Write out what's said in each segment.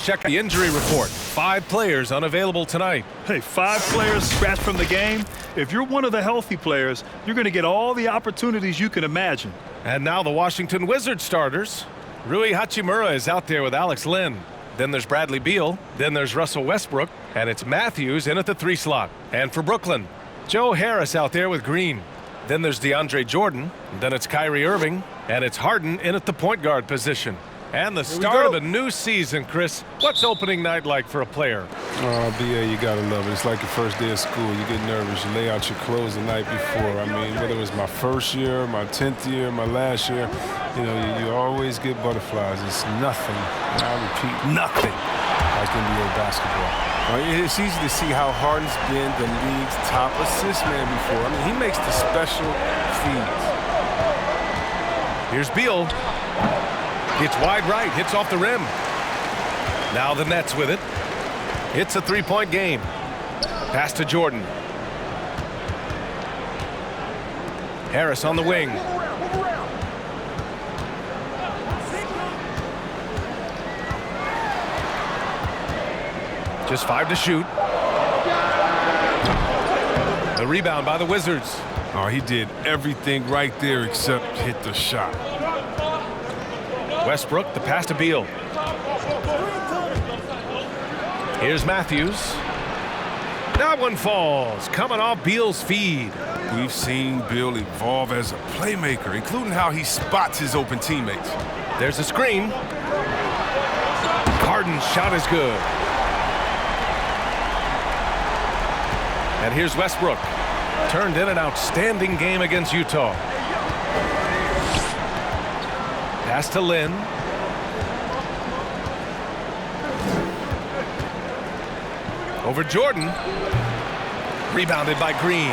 Check the injury report. 5 players unavailable tonight. Hey, 5 players scratched from the game. If you're one of the healthy players, you're going to get all the opportunities you can imagine. And now the Washington Wizards starters. Rui Hachimura is out there with Alex Len. Then there's Bradley Beal. Then there's Russell Westbrook. And it's Matthews in at the 3 slot. And for Brooklyn, Joe Harris out there with Green. Then there's DeAndre Jordan. Then it's Kyrie Irving. And it's Harden in at the point guard position. And the start of a new season, Chris. What's opening night like for a player? Oh, BA, you gotta love it. It's like your first day of school. You get nervous. You lay out your clothes the night before. I mean, whether it was my first year, my 10th year, my last year, you know, you always get butterflies. It's nothing, and I repeat, nothing like NBA basketball. It's easy to see how Harden's been the league's top assist man before. I mean, he makes the special feeds. Here's Beal. It's wide right, hits off the rim. Now the Nets with it. It's a 3-point game. Pass to Jordan. Harris on the wing. Just 5 to shoot. The rebound by the Wizards. Oh, he did everything right there except hit the shot. Westbrook, the pass to Beal. Here's Matthews. That one falls, coming off Beal's feed. We've seen Beal evolve as a playmaker, including how he spots his open teammates. There's a screen. Harden's shot is good. And here's Westbrook. Turned in an outstanding game against Utah. Pass to Lin. Over Jordan. Rebounded by Green.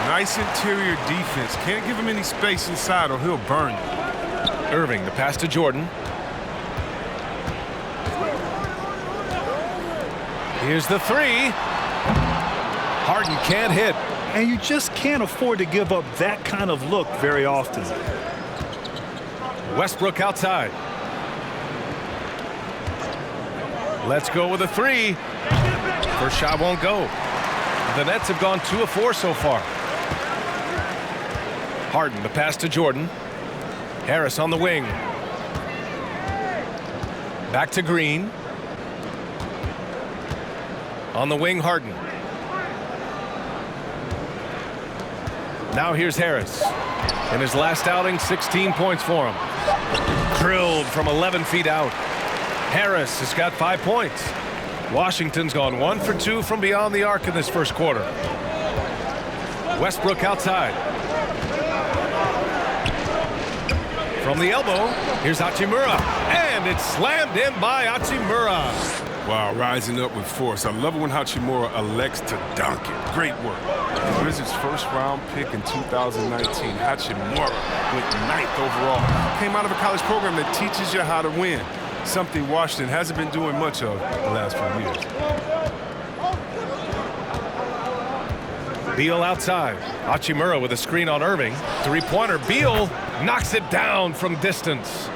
Nice interior defense. Can't give him any space inside or he'll burn you. Irving, the pass to Jordan. Here's the 3. Harden can't hit. And you just can't afford to give up that kind of look very often. Westbrook outside. Let's go with a 3. First shot won't go. The Nets have gone 2 of 4 so far. Harden, the pass to Jordan. Harris on the wing. Back to Green. On the wing, Harden. Now here's Harris. In his last outing, 16 points for him. Drilled from 11 feet out. Harris has got 5 points. Washington's gone 1 for 2 from beyond the arc in this first quarter. Westbrook outside. From the elbow, here's Hachimura. And it's slammed in by Hachimura. Wow, rising up with force. I love it when Hachimura elects to dunk it. Great work. The Wizards' first-round pick in 2019, Hachimura went 9th overall. Came out of a college program that teaches you how to win, something Washington hasn't been doing much of the last few years. Beal outside. Hachimura with a screen on Irving. 3-pointer. Beal knocks it down from distance.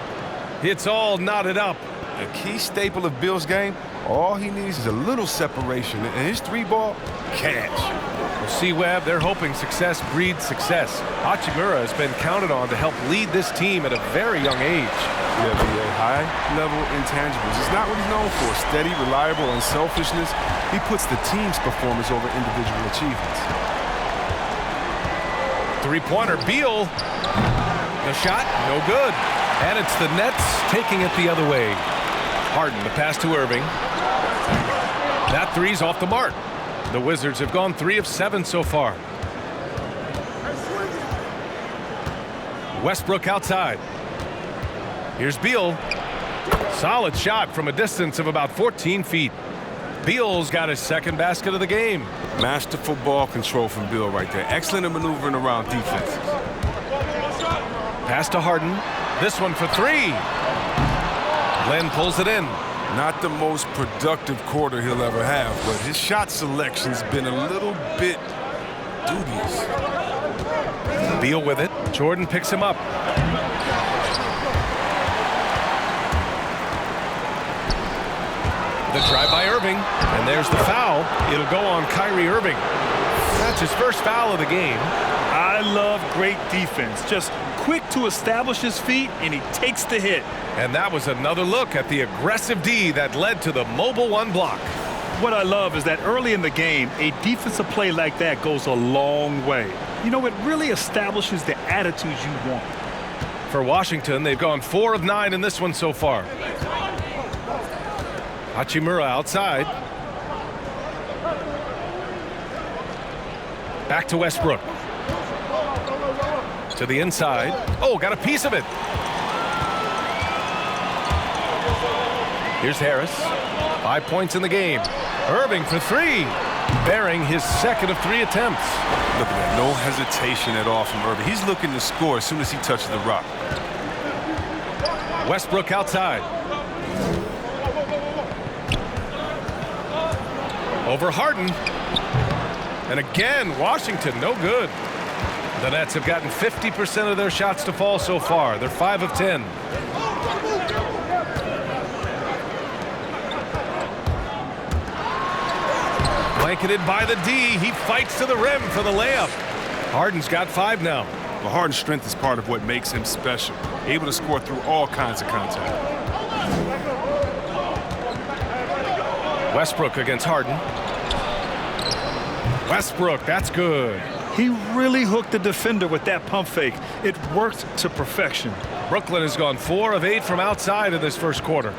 It's all knotted up. A key staple of Beal's game, all he needs is a little separation, and his 3-ball, catch. Well, C-Web, they're hoping success breeds success. Hachimura has been counted on to help lead this team at a very young age. Yeah, BA, high-level intangibles. It's not what he's known for. Steady, reliable, unselfishness. He puts the team's performance over individual achievements. 3-pointer. Beal. The shot, no good. And it's the Nets taking it the other way. Harden, the pass to Irving. That 3's off the mark. The Wizards have gone 3 of 7 so far. Westbrook outside. Here's Beal. Solid shot from a distance of about 14 feet. Beal's got his second basket of the game. Masterful ball control from Beal right there. Excellent at maneuvering around defenses. Pass to Harden. This one for 3. Len pulls it in. Not the most productive quarter he'll ever have, but his shot selection's been a little bit dubious. Beal with it. Jordan picks him up. The drive by Irving, and there's the foul. It'll go on Kyrie Irving. That's his first foul of the game. I love great defense. Just quick to establish his feet, and he takes the hit. And that was another look at the aggressive D that led to the mobile one block. What I love is that early in the game, a defensive play like that goes a long way. You know, it really establishes the attitudes you want. For Washington, they've gone 4 of 9 in this one so far. Hachimura outside. Back to Westbrook. To the inside. Oh, got a piece of it. Here's Harris. 5 points in the game. Irving for 3. Bearing his second of 3 attempts. Look at that. No hesitation at all from Irving. He's looking to score as soon as he touches the rock. Westbrook outside. Over Harden. And again, Washington, no good. The Nets have gotten 50% of their shots to fall so far. They're 5 of 10. Blanketed by the D. He fights to the rim for the layup. Harden's got 5 now. Well, Harden's strength is part of what makes him special. Able to score through all kinds of contact. Westbrook against Harden. Westbrook, that's good. He really hooked the defender with that pump fake. It worked to perfection. Brooklyn has gone 4 of 8 from outside in this first quarter.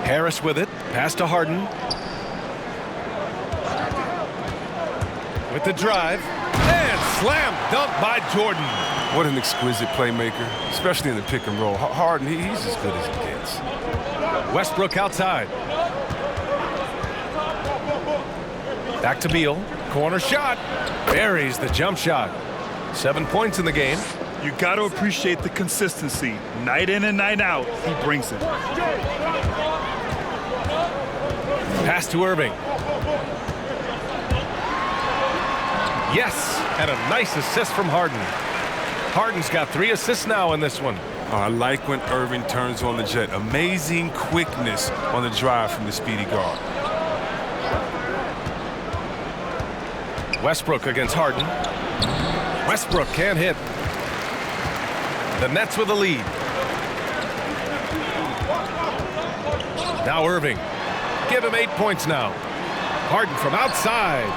Harris with it. Pass to Harden. With the drive. And slam dunk by Jordan. What an exquisite playmaker, especially in the pick and roll. Harden, he's as good as it gets. Westbrook outside. Back to Beal. Corner shot. Buries the jump shot. 7 points in the game. You got to appreciate the consistency. Night in and night out, he brings it. Pass to Irving. Yes, and a nice assist from Harden. Harden's got 3 assists now in this one. Oh, I like when Irving turns on the jet. Amazing quickness on the drive from the speedy guard. Westbrook against Harden. Westbrook can't hit. The Nets with the lead. Now Irving. Give him 8 points now. Harden from outside.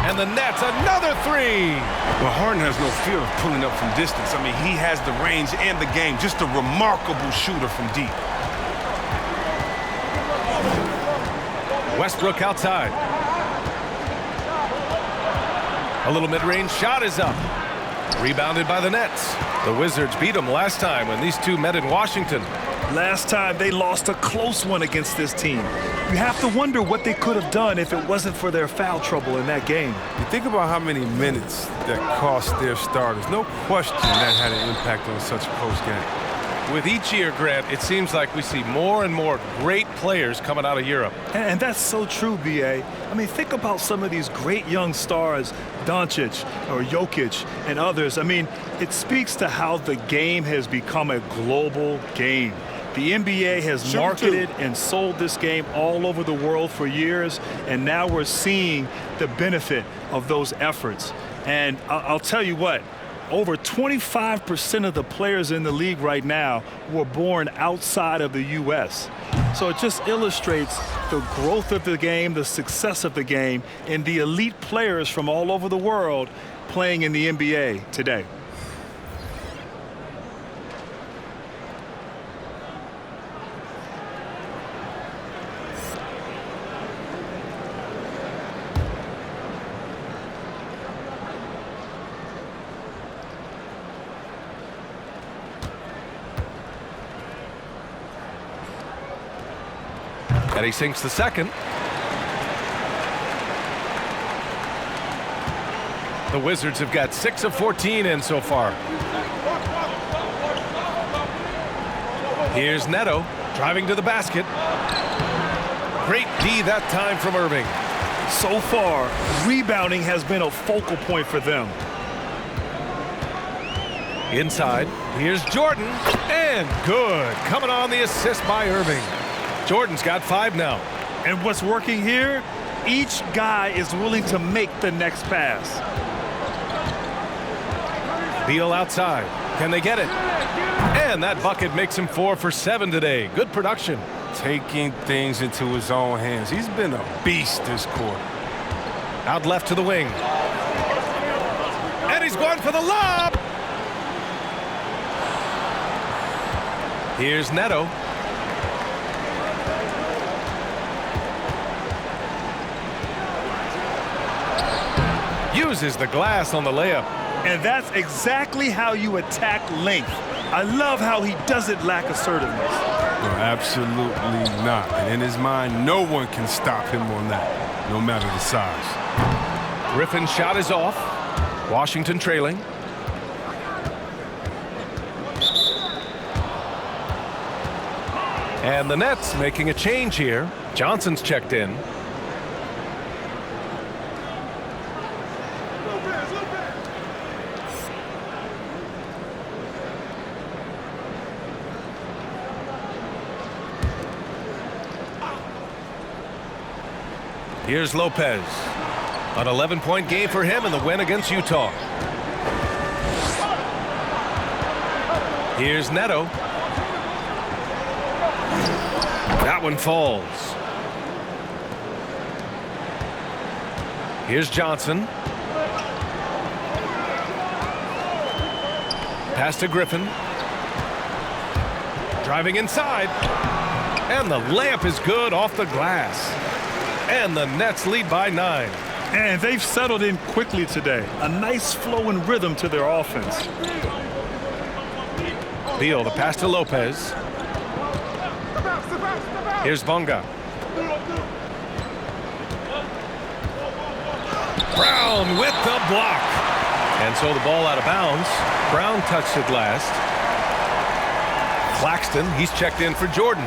And the Nets, another 3. Well, Harden has no fear of pulling up from distance. I mean, he has the range and the game. Just a remarkable shooter from deep. Westbrook outside. A little mid-range shot is up. Rebounded by the Nets. The Wizards beat them last time when these two met in Washington. Last time they lost a close one against this team. You have to wonder what they could have done if it wasn't for their foul trouble in that game. You think about how many minutes that cost their starters. No question that had an impact on such a close game. With each year, Grant, it seems like we see more and more great players coming out of Europe. And that's so true, B.A. I mean, think about some of these great young stars, Doncic or Jokic and others. I mean, it speaks to how the game has become a global game. The NBA has marketed and sold this game all over the world for years, and now we're seeing the benefit of those efforts. And I'll tell you what, over 25% of the players in the league right now were born outside of the U.S. So it just illustrates the growth of the game, the success of the game, and the elite players from all over the world playing in the NBA today. And he sinks the second. The Wizards have got 6 of 14 in so far. Here's Neto driving to the basket. Great D that time from Irving. So far, rebounding has been a focal point for them. Inside, here's Jordan, and good. Coming on the assist by Irving. Jordan's got 5 now. And what's working here? Each guy is willing to make the next pass. Beal outside. Can they get it? And that bucket makes him 4 for 7 today. Good production. Taking things into his own hands. He's been a beast this quarter. Out left to the wing. And he's going for the lob. Here's Neto. Uses the glass on the layup. And that's exactly how you attack length. I love how he doesn't lack assertiveness. No, absolutely not. And in his mind, no one can stop him on that, no matter the size. Griffin's shot is off. Washington trailing. And the Nets making a change here. Johnson's checked in. Here's Lopez. An 11-point game for him in the win against Utah. Here's Neto. That one falls. Here's Johnson. Pass to Griffin. Driving inside. And the layup is good off the glass. And the Nets lead by 9. And they've settled in quickly today. A nice flow and rhythm to their offense. Beal, the pass to Lopez. Here's Bonga. Brown with the block. And so the ball out of bounds. Brown touched it last. Claxton, he's checked in for Jordan.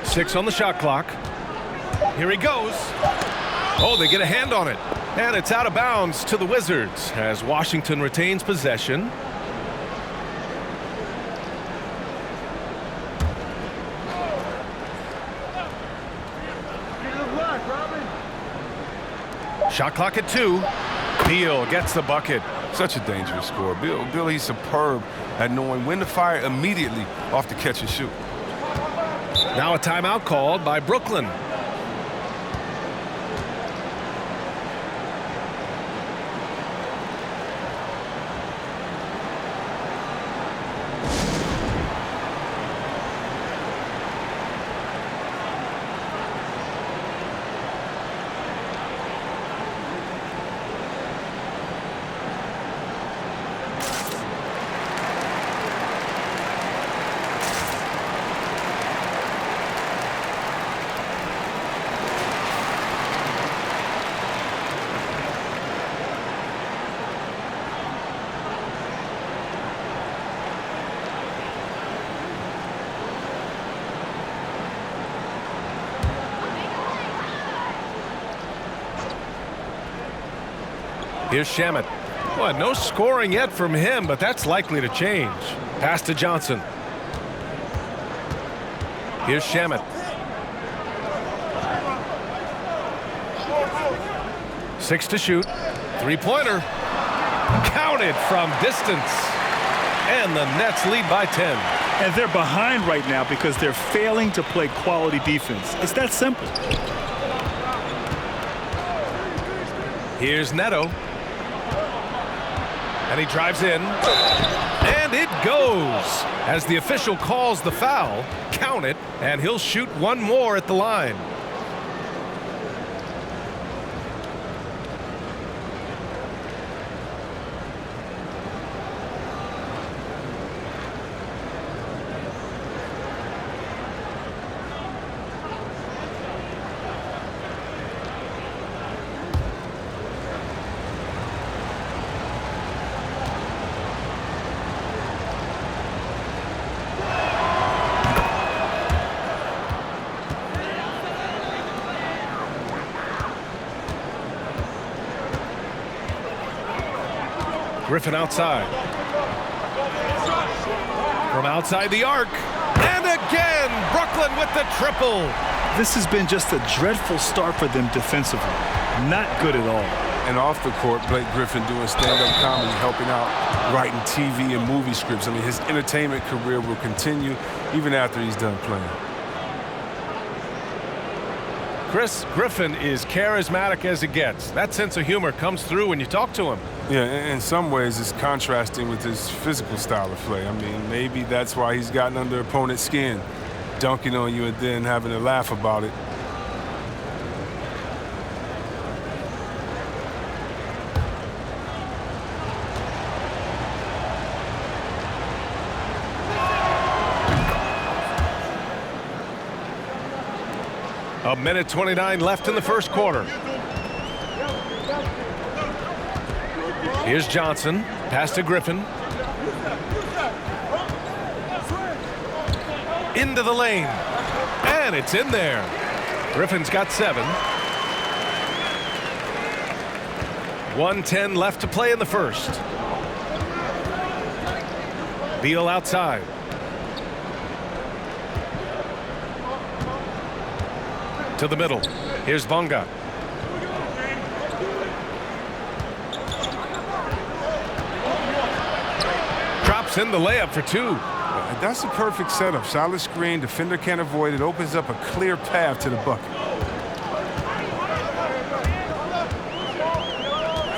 Six on the shot clock. Here he goes. Oh, they get a hand on it. And it's out of bounds to the Wizards as Washington retains possession. Shot clock at 2. Beal gets the bucket. Such a dangerous scorer. Bill, he's superb at knowing when to fire immediately off the catch and shoot. Now a timeout called by Brooklyn. Here's Shamet. Boy, no scoring yet from him, but that's likely to change. Pass to Johnson. Here's Shamet. Six to shoot. Three-pointer. Counted from distance. And the Nets lead by 10. And they're behind right now because they're failing to play quality defense. It's that simple. Here's Neto. And he drives in. And it goes. As the official calls the foul, count it, and he'll shoot one more at the line. Griffin outside. From outside the arc. And again, Brooklyn with the triple. This has been just a dreadful start for them defensively. Not good at all. And off the court, Blake Griffin doing stand-up comedy, helping out, writing TV and movie scripts. I mean, his entertainment career will continue even after he's done playing. Chris, Griffin is charismatic as it gets. That sense of humor comes through when you talk to him. Yeah, in some ways it's contrasting with his physical style of play. I mean, maybe that's why he's gotten under opponent's skin, dunking on you and then having a laugh about it. A minute 29 left in the first quarter. Here's Johnson. Pass to Griffin. Into the lane. And it's in there. Griffin's got 7. 1:10 left to play in the first. Beal outside. To the middle. Here's Bonga. Drops in the layup for 2. That's a perfect setup. Solid screen, defender can't avoid it. Opens up a clear path to the bucket.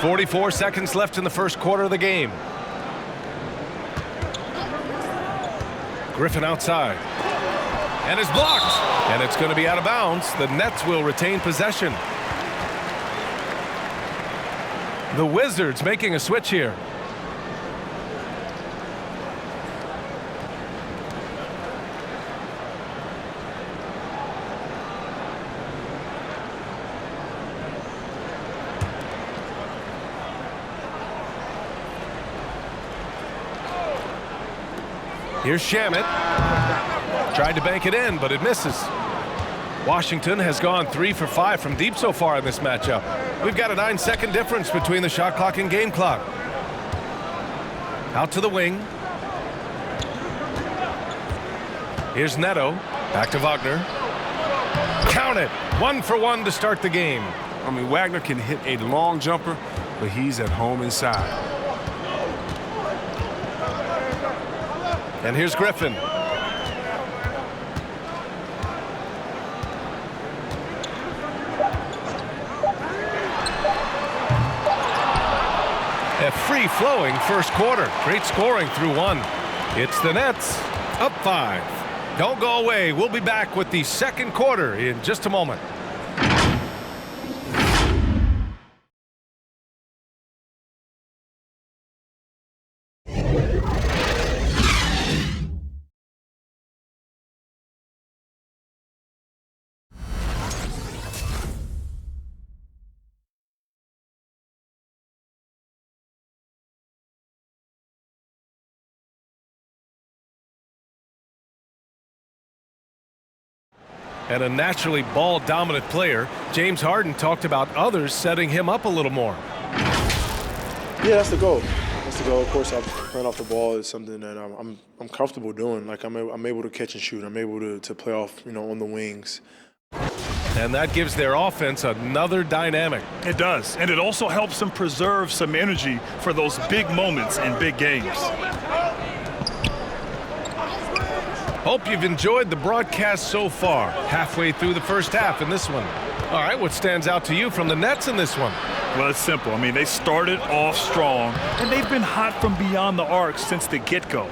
44 seconds left in the first quarter of the game. Griffin outside. And is blocked. And it's going to be out of bounds. The Nets will retain possession. The Wizards making a switch here. Here's Shamet. Tried to bank it in, but it misses. Washington has gone 3 for 5 from deep so far in this matchup. We've got a 9-second difference between the shot clock and game clock. Out to the wing. Here's Neto. Back to Wagner. Count it. 1 for 1 to start the game. I mean, Wagner can hit a long jumper, but he's at home inside. And here's Griffin. A free-flowing first quarter. Great scoring through 1. It's the Nets up 5. Don't go away. We'll be back with the second quarter in just a moment. And a naturally ball-dominant player, James Harden talked about others setting him up a little more. Yeah, that's the goal. That's the goal. Of course, playing off the ball is something that I'm comfortable doing. Like I'm able to catch and shoot. I'm able to play off, on the wings. And that gives their offense another dynamic. It does, and it also helps them preserve some energy for those big moments in big games. Hope you've enjoyed the broadcast so far. Halfway through the first half in this one. All right, what stands out to you from the Nets in this one? Well, it's simple. I mean, they started off strong, and they've been hot from beyond the arc since the get-go.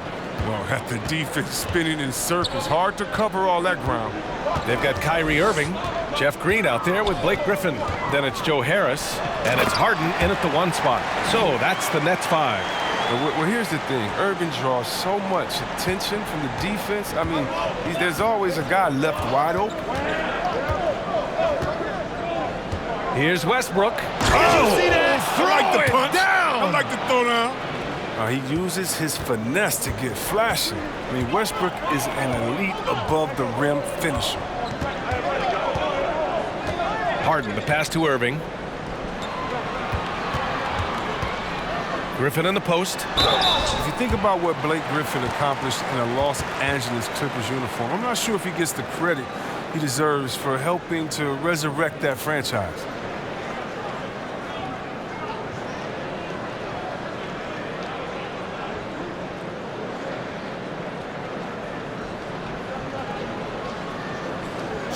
Well, at the defense spinning in circles, hard to cover all that ground. They've got Kyrie Irving, Jeff Green out there with Blake Griffin. Then it's Joe Harris, and it's Harden in at the 1 spot. So that's the Nets 5. Well, here's the thing. Irving draws so much attention from the defense. I mean, there's always a guy left wide open. Here's Westbrook. Oh, see that? I like the punch. Down. I like the throw down. He uses his finesse to get flashy. I mean, Westbrook is an elite above-the-rim finisher. Harden, the pass to Irving. Griffin in the post. If you think about what Blake Griffin accomplished in a Los Angeles Clippers uniform, I'm not sure if he gets the credit he deserves for helping to resurrect that franchise.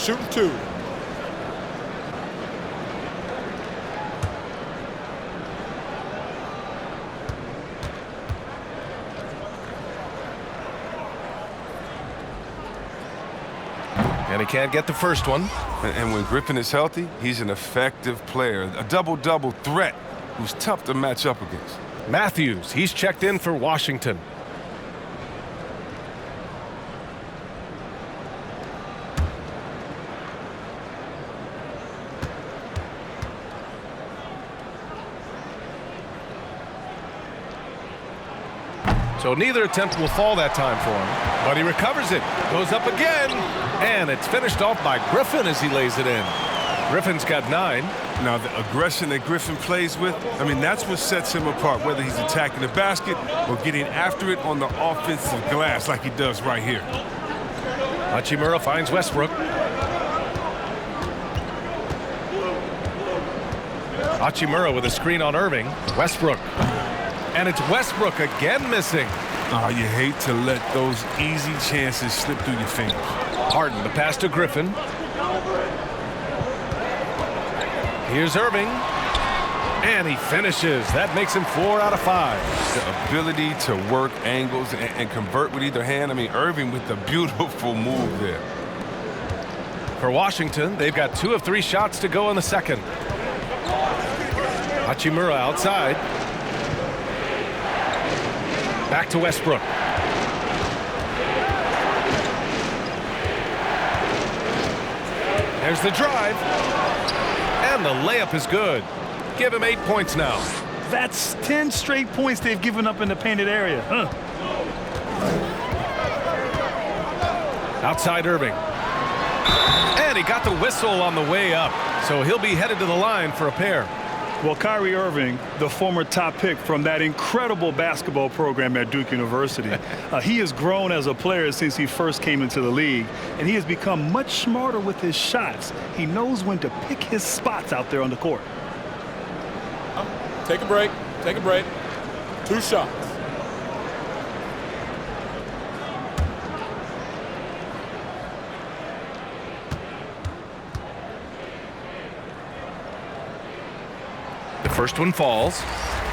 Shooting 2. And he can't get the first one. And when Griffin is healthy, he's an effective player, a double-double threat who's tough to match up against. Matthews, he's checked in for Washington. So neither attempt will fall that time for him, but he recovers it, goes up again, and it's finished off by Griffin as he lays it in. Griffin's got 9. Now, the aggression that Griffin plays with, I mean, that's what sets him apart, whether he's attacking the basket or getting after it on the offensive glass like he does right here. Hachimura finds Westbrook. Hachimura with a screen on Irving. Westbrook. And it's Westbrook again missing. Oh, you hate to let those easy chances slip through your fingers. Harden, the pass to Griffin. Here's Irving. And he finishes. That makes him 4 out of 5. The ability to work angles and convert with either hand. I mean, Irving with a beautiful move there. For Washington, they've got 2 of 3 shots to go in the second. Hachimura outside. Back to Westbrook. There's the drive. And the layup is good. Give him 8 points now. That's 10 straight points they've given up in the painted area. Outside Irving. And he got the whistle on the way up. So he'll be headed to the line for a pair. Well, Kyrie Irving, the former top pick from that incredible basketball program at Duke University, he has grown as a player since he first came into the league, and he has become much smarter with his shots. He knows when to pick his spots out there on the court. Take a break. Take a break. 2 shots. First one falls.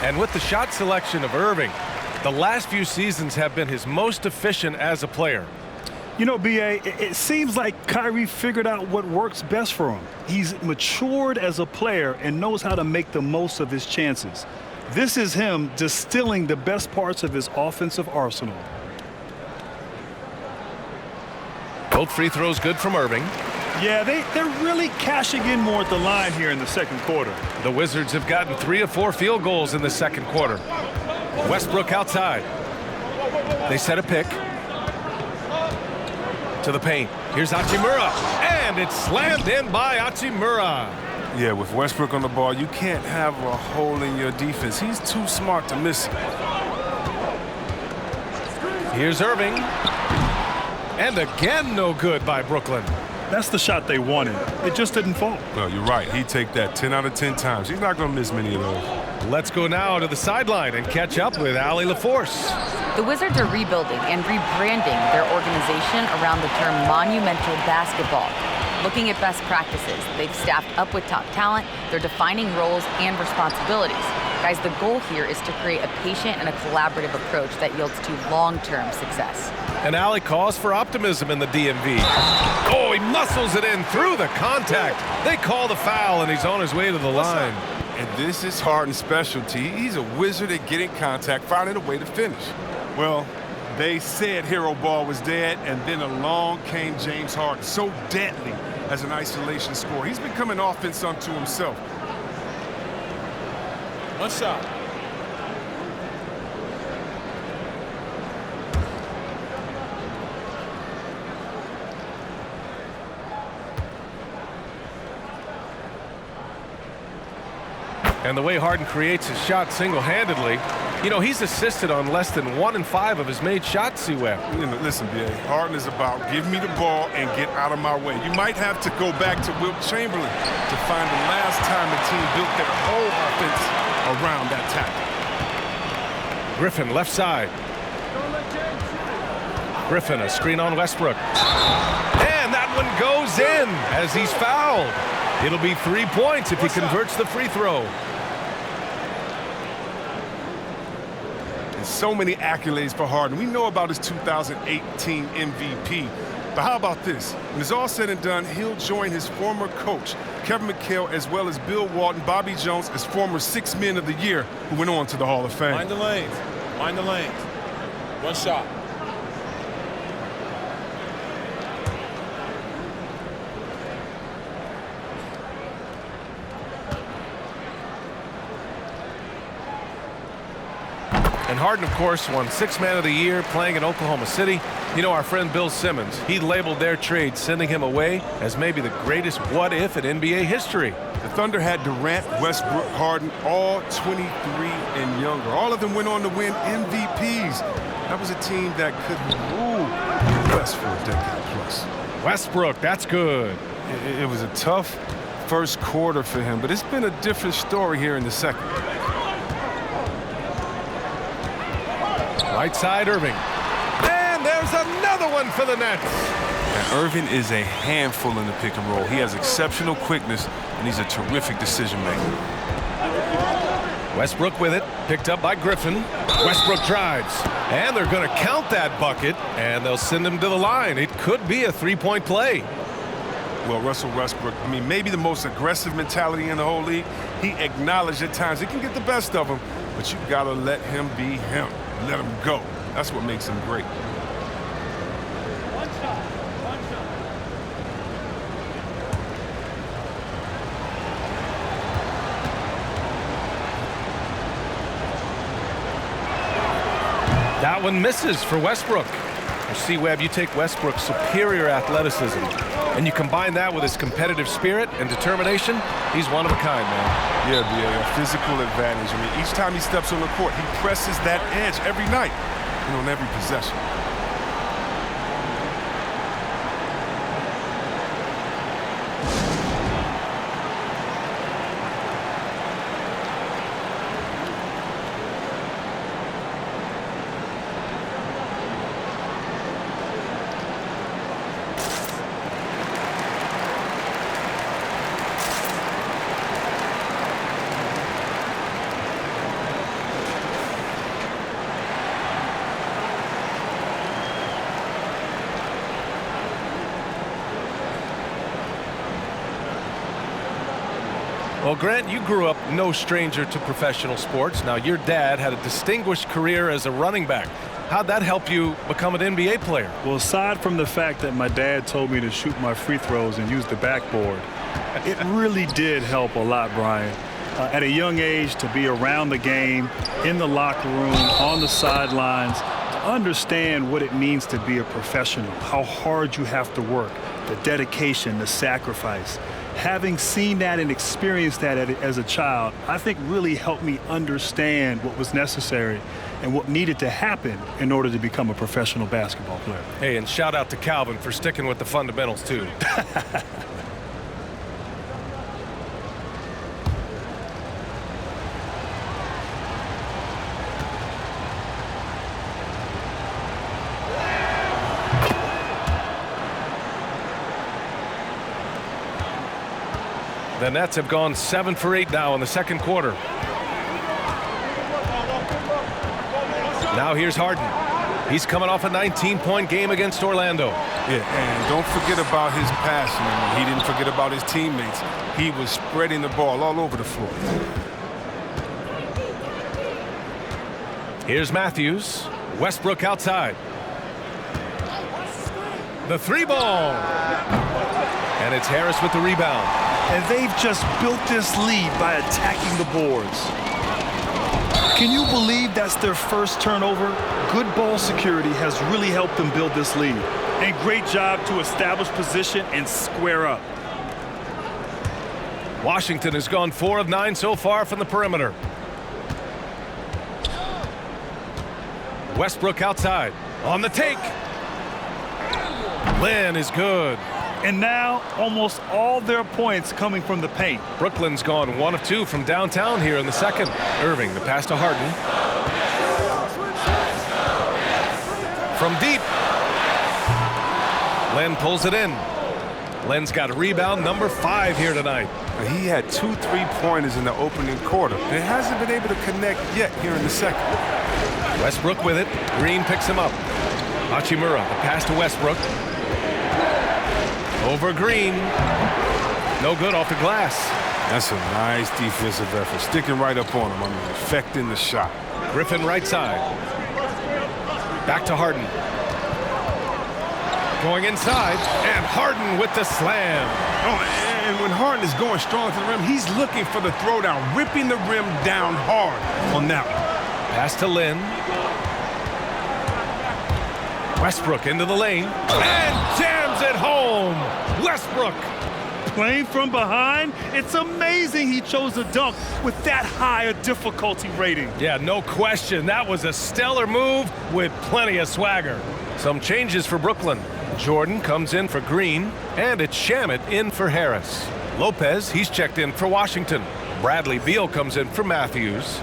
And with the shot selection of Irving, the last few seasons have been his most efficient as a player. You know, B.A., it seems like Kyrie figured out what works best for him. He's matured as a player and knows how to make the most of his chances. This is him distilling the best parts of his offensive arsenal. Both free throws good from Irving. Yeah, they're really cashing in more at the line here in the second quarter. The Wizards have gotten 3 of 4 field goals in the second quarter. Westbrook outside. They set a pick. To the paint. Here's Hachimura. And it's slammed in by Hachimura. Yeah, with Westbrook on the ball, you can't have a hole in your defense. He's too smart to miss it. Here's Irving. And again, no good by Brooklyn. That's the shot they wanted. It just didn't fall. No, you're right. He'd take that 10 out of 10 times. He's not going to miss many of those. Let's go now to the sideline and catch up with Allie LaForce. The Wizards are rebuilding and rebranding their organization around the term monumental basketball. Looking at best practices, they've staffed up with top talent, they're defining roles and responsibilities. Guys, the goal here is to create a patient and a collaborative approach that yields to long-term success. And Allie calls for optimism in the DMV. Oh, he muscles it in through the contact. They call the foul, and he's on his way to the line. And this is Harden's specialty. He's a wizard at getting contact, finding a way to finish. Well, they said hero ball was dead, and then along came James Harden, so deadly as an isolation scorer. He's becoming offense unto himself. 1 shot. And the way Harden creates his shot single-handedly, You know, he's assisted on less than 1 in 5 of his made shots, C-Web. You know, listen, B.A., Harden is about give me the ball and get out of my way. You might have to go back to Wilt Chamberlain to find the last time the team built their whole offense around that tackle. Griffin, left side. Griffin, a screen on Westbrook. And that one goes in as he's fouled. It'll be 3 points if he converts the free throw. So many accolades for Harden. We know about his 2018 MVP. But how about this? When it's all said and done, he'll join his former coach, Kevin McHale, as well as Bill Walton, Bobby Jones, as former 6 Men of the Year who went on to the Hall of Fame. Mind the lanes. Mind the lanes. One shot. And Harden, of course, won 6 Man of the Year playing in Oklahoma City. You know, our friend Bill Simmons, he labeled their trade sending him away as maybe the greatest what-if in NBA history. The Thunder had Durant, Westbrook, Harden, all 23 and younger. All of them went on to win MVPs. That was a team that could rule the West for a decade plus. Westbrook, that's good. It was a tough first quarter for him, but it's been a different story here in the second. Right side, Irving. And there's another one for the Nets. And Irving is a handful in the pick and roll. He has exceptional quickness, and he's a terrific decision maker. Westbrook with it, picked up by Griffin. Westbrook drives, and they're going to count that bucket, and they'll send him to the line. It could be a 3-point play. Well, Russell Westbrook, I mean, maybe the most aggressive mentality in the whole league. He acknowledged at times he can get the best of him, but you got to let him be him. Let him go. That's what makes him great. One shot. One shot. That one misses for Westbrook. C-Web, you take Westbrook's superior athleticism, and you combine that with his competitive spirit and determination, he's one of a kind, man. Yeah, a physical advantage. I mean, each time he steps on the court, he presses that edge every night and on every possession. Well, Grant, you grew up no stranger to professional sports. Now, your dad had a distinguished career as a running back. How'd that help you become an NBA player? Well, aside from the fact that my dad told me to shoot my free throws and use the backboard, it really did help a lot, Brian. At a young age, to be around the game, in the locker room, on the sidelines, to understand what it means to be a professional, how hard you have to work, the dedication, the sacrifice. Having seen that and experienced that as a child, I think really helped me understand what was necessary and what needed to happen in order to become a professional basketball player. Hey, and shout out to Calvin for sticking with the fundamentals, too. The Nets have gone 7 for 8 now in the second quarter. Now here's Harden. He's coming off a 19-point game against Orlando. Yeah, and don't forget about his passing. He didn't forget about his teammates. He was spreading the ball all over the floor. Here's Matthews. Westbrook outside. The 3-ball. And it's Harris with the rebound. And they've just built this lead by attacking the boards. Can you believe that's their first turnover? Good ball security has really helped them build this lead. And great job to establish position and square up. Washington has gone 4 of 9 so far from the perimeter. Westbrook outside. On the take. Lynn is good. And now almost all their points coming from the paint. Brooklyn's gone 1 of 2 from downtown here in the second. Irving, the pass to Harden. From deep. Lynn pulls it in. Lynn's got a rebound, number 5 here tonight. He had 2 3-pointers in the opening quarter. He hasn't been able to connect yet here in the second. Westbrook with it. Green picks him up. Hachimura, the pass to Westbrook. Over Green. No good off the glass. That's a nice defensive effort. Sticking right up on him. I mean, affecting the shot. Griffin right side. Back to Harden. Going inside, and Harden with the slam. Oh, and when Harden is going strong to the rim, he's looking for the throwdown, ripping the rim down hard on that one. Pass to Lynn. Westbrook into the lane, and jams it home. Westbrook. Playing from behind, it's amazing he chose a dunk with that high a difficulty rating. Yeah, no question. That was a stellar move with plenty of swagger. Some changes for Brooklyn. Jordan comes in for Green, and it's Shamet in for Harris. Lopez, he's checked in for Washington. Bradley Beal comes in for Matthews.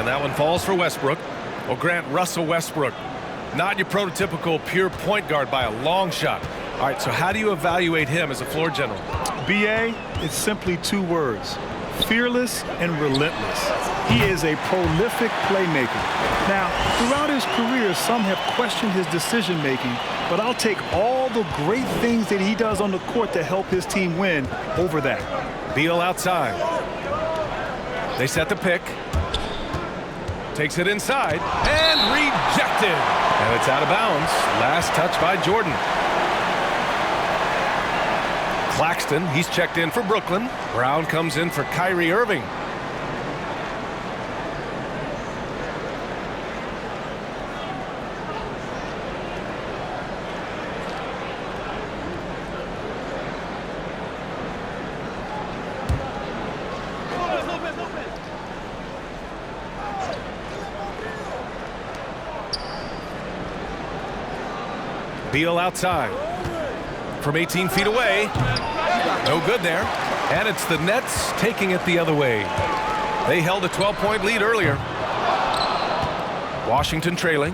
That one falls for Westbrook. Well, Grant, Russell Westbrook, not your prototypical pure point guard by a long shot. All right, so how do you evaluate him as a floor general? BA, it's simply 2 words: fearless and relentless. He is a prolific playmaker. Now, throughout his career, some have questioned his decision-making, but I'll take all the great things that he does on the court to help his team win over that. Beal outside. They set the pick. Takes it inside and rejected. And it's out of bounds. Last touch by Jordan. Claxton, he's checked in for Brooklyn. Brown comes in for Kyrie Irving. Beal outside. From 18 feet away. No good there. And it's the Nets taking it the other way. They held a 12-point lead earlier. Washington trailing.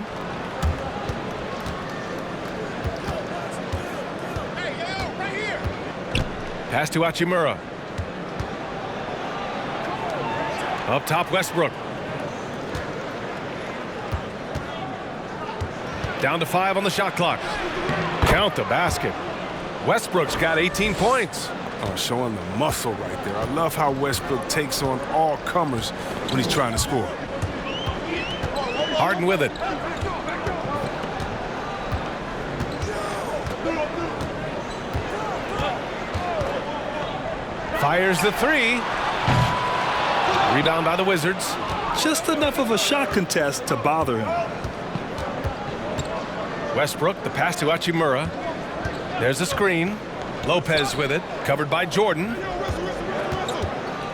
Pass to Hachimura. Up top, Westbrook. Down to 5 on the shot clock. Count the basket. Westbrook's got 18 points. Oh, showing the muscle right there. I love how Westbrook takes on all comers when he's trying to score. Harden with it. Fires the 3. Rebound by the Wizards. Just enough of a shot contest to bother him. Westbrook, the pass to Hachimura. There's a screen. Lopez with it, covered by Jordan.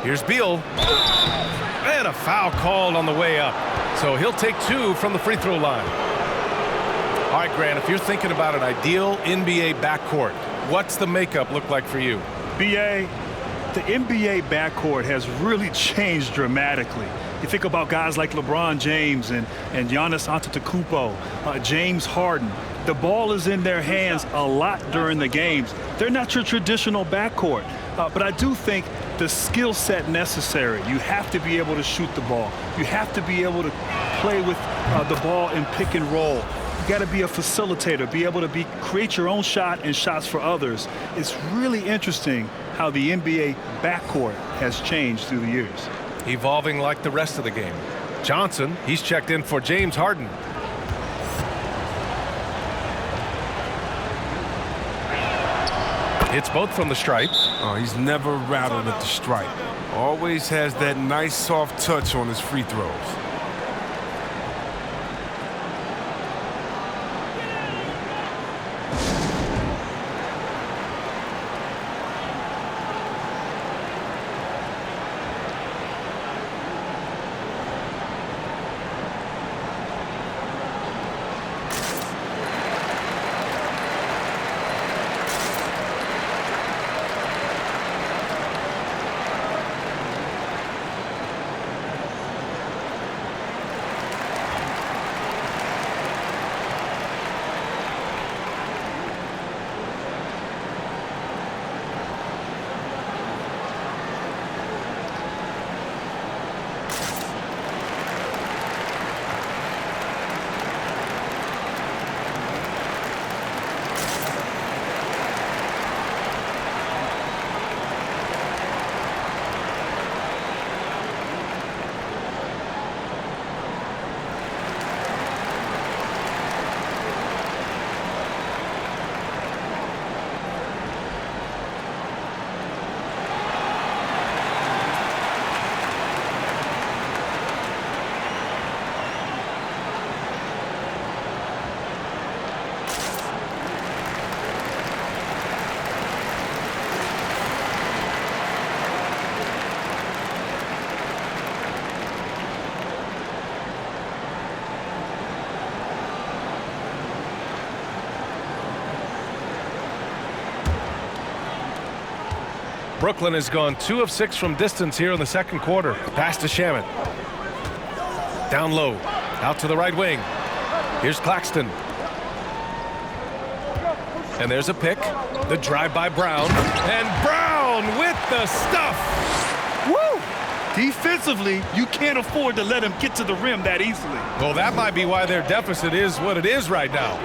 Here's Beal. And a foul called on the way up. So he'll take 2 from the free throw line. All right, Grant, if you're thinking about an ideal NBA backcourt, what's the makeup look like for you? BA, the NBA backcourt has really changed dramatically. You think about guys like LeBron James and Giannis Antetokounmpo, James Harden. The ball is in their hands a lot during the games. They're not your traditional backcourt, but I do think the skill set necessary. You have to be able to shoot the ball. You have to be able to play with the ball in pick and roll. You got to be a facilitator, be able to create your own shot and shots for others. It's really interesting how the NBA backcourt has changed through the years. Evolving like the rest of the game. Johnson, he's checked in for James Harden. Hits both from the stripe. Oh, he's never rattled at the stripe. Always has that nice soft touch on his free throws. Brooklyn has gone 2 of 6 from distance here in the second quarter. Pass to Shamet. Down low. Out to the right wing. Here's Claxton. And there's a pick. The drive by Brown. And Brown with the stuff. Woo! Defensively, you can't afford to let him get to the rim that easily. Well, that might be why their deficit is what it is right now.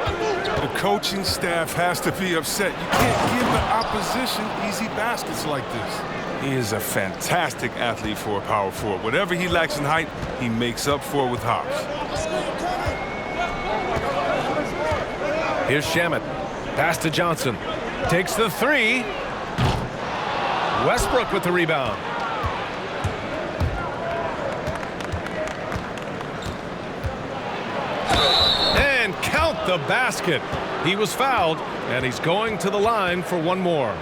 The coaching staff has to be upset. You can't give the opposition easy baskets like this. He is a fantastic athlete for a power forward. Whatever he lacks in height, he makes up for it with hops. Here's Shamet. Pass to Johnson. Takes the three. Westbrook with the rebound. And count the basket. He was fouled, and he's going to the line for one more.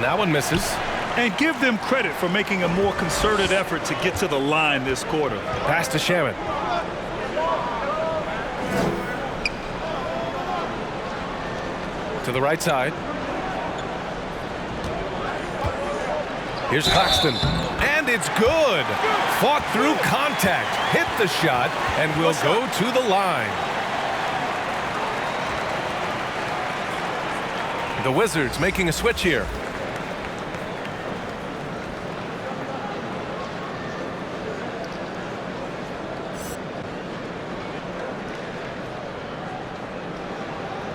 That one misses. And give them credit for making a more concerted effort to get to the line this quarter. Pass to Shamet. To the right side. Here's Claxton. And it's good. Fought through contact. Hit the shot and will go to the line. The Wizards making a switch here.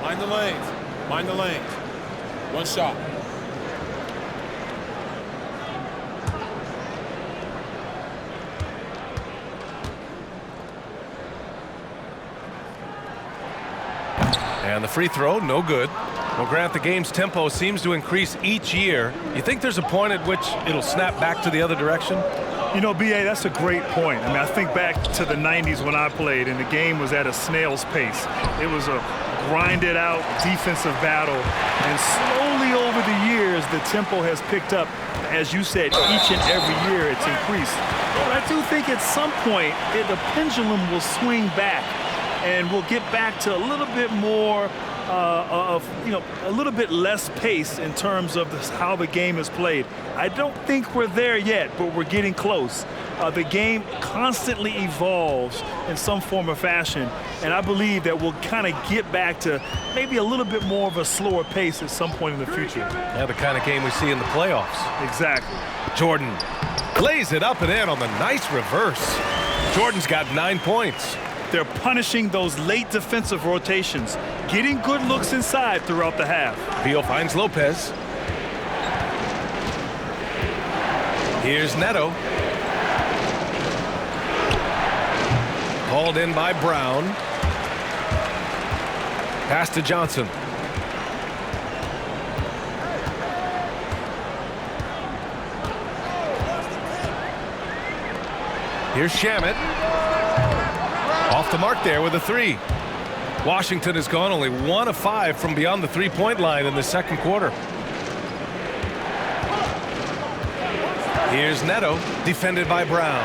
Mind the lanes. Mind the lanes. One shot. And the free throw, no good. Well, Grant, the game's tempo seems to increase each year. You think there's a point at which it'll snap back to the other direction? You know, B.A., that's a great point. I mean, I think back to the 90s when I played, and the game was at a snail's pace. It was a grinded out defensive battle, and slowly over the years the tempo has picked up. As you said, each and every year it's increased. But I do think at some point the pendulum will swing back and we'll get back to a little bit more a little bit less pace in terms of how the game is played. I don't think we're there yet, but we're getting close. The game constantly evolves in some form or fashion, and I believe that we'll kind of get back to maybe a little bit more of a slower pace at some point in the future. Yeah, the kind of game we see in the playoffs. Exactly. Jordan lays it up and in on the nice reverse. Jordan's got 9 points. They're punishing those late defensive rotations, getting good looks inside throughout the half. Beal finds Lopez. Here's Neto. Hauled in by Brown. Pass to Johnson. Here's Shamet. Off the mark there with a three. Washington has gone only 1 of 5 from beyond the three-point line in the second quarter. Here's Neto, defended by Brown.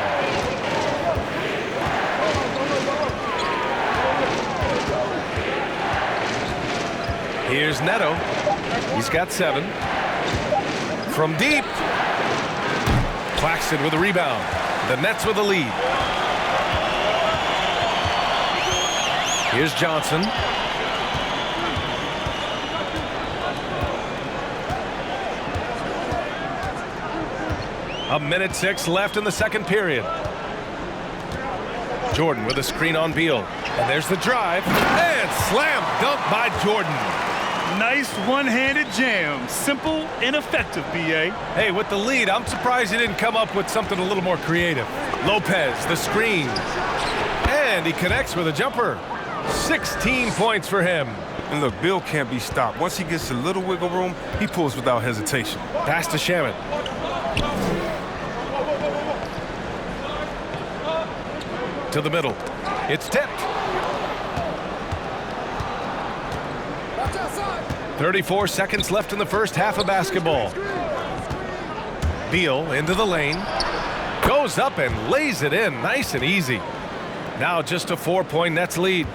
Here's Neto. He's got 7. From deep. Claxton with a rebound. The Nets with a lead. Here's Johnson. A minute 6 left in the second period. Jordan with a screen on Beal. And there's the drive. And slam dunk by Jordan. Nice one-handed jam. Simple and effective, B.A. Hey, with the lead, I'm surprised he didn't come up with something a little more creative. Lopez, the screen. And he connects with a jumper. 16 points for him. And look, Bill can't be stopped. Once he gets a little wiggle room, he pulls without hesitation. Pass to Shamet. to the middle. It's tipped. 34 seconds left in the first half of basketball. Beal into the lane. Goes up and lays it in nice and easy. Now just a 4-point Nets lead.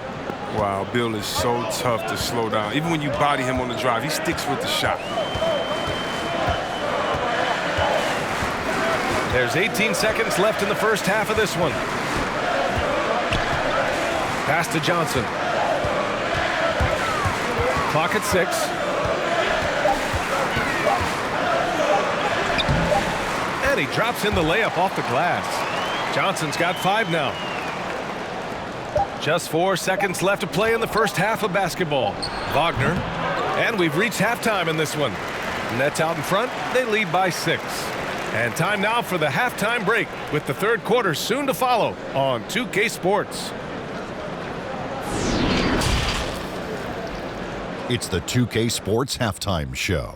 Wow, Beal is so tough to slow down. Even when you body him on the drive, he sticks with the shot. There's 18 seconds left in the first half of this one. Pass to Johnson. Clock at 6. And he drops in the layup off the glass. Johnson's got 5 now. Just 4 seconds left to play in the first half of basketball. Wagner. And we've reached halftime in this one. Nets out in front. They lead by 6. And time now for the halftime break, with the third quarter soon to follow on 2K Sports. It's the 2K Sports Halftime Show.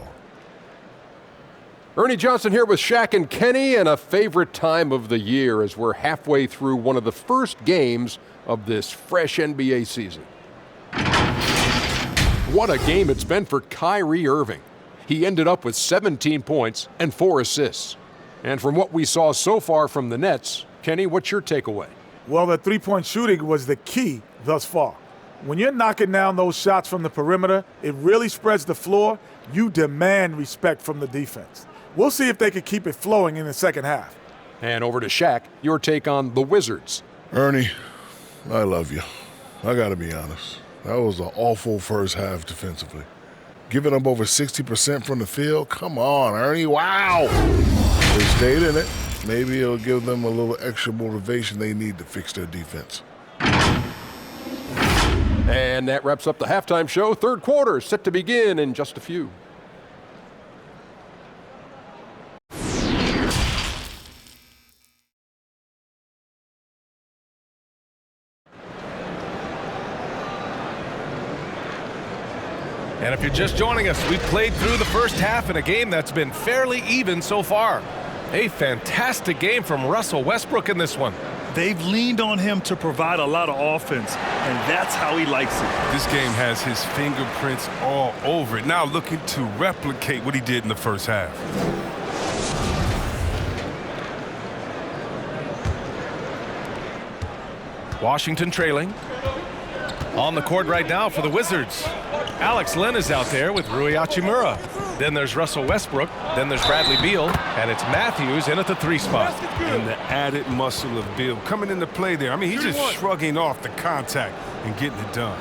Ernie Johnson here with Shaq and Kenny, and a favorite time of the year as we're halfway through one of the first games of this fresh NBA season. What a game it's been for Kyrie Irving. He ended up with 17 points and 4 assists. And from what we saw so far from the Nets, Kenny, what's your takeaway? Well, the three-point shooting was the key thus far. When you're knocking down those shots from the perimeter, it really spreads the floor. You demand respect from the defense. We'll see if they can keep it flowing in the second half. And over to Shaq, your take on the Wizards. Ernie, I love you. I got to be honest. That was an awful first half defensively. Giving up over 60% from the field? Come on, Ernie, wow! They stayed in it. Maybe it'll give them a little extra motivation they need to fix their defense. And that wraps up the halftime show. Third quarter set to begin in just a few. And if you're just joining us, we've played through the first half in a game that's been fairly even so far. A fantastic game from Russell Westbrook in this one. They've leaned on him to provide a lot of offense, and that's how he likes it. This game has his fingerprints all over it. Now looking to replicate what he did in the first half. Washington trailing. On the court right now for the Wizards. Alex Len is out there with Rui Hachimura. Then there's Russell Westbrook. Then there's Bradley Beal. And it's Matthews in at the 3 spot. And the added muscle of Beal coming into play there. I mean, he's just shrugging off the contact and getting it done.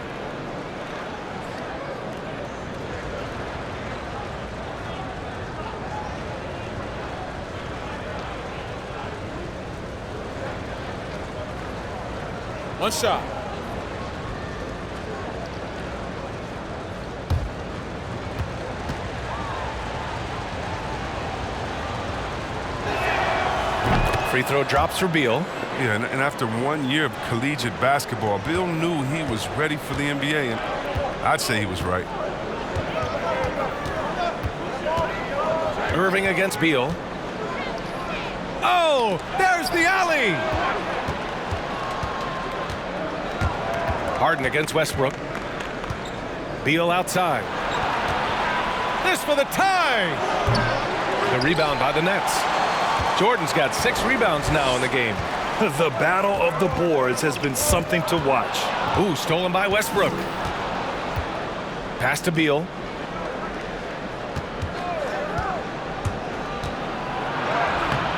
One shot. Free throw drops for Beal. Yeah, and after 1 year of collegiate basketball, Beal knew he was ready for the NBA, and I'd say he was right. Irving against Beal. Oh, there's the alley! Harden against Westbrook. Beal outside. This for the tie! The rebound by the Nets. Jordan's got 6 rebounds now in the game. The battle of the boards has been something to watch. Ooh, stolen by Westbrook. Pass to Beal.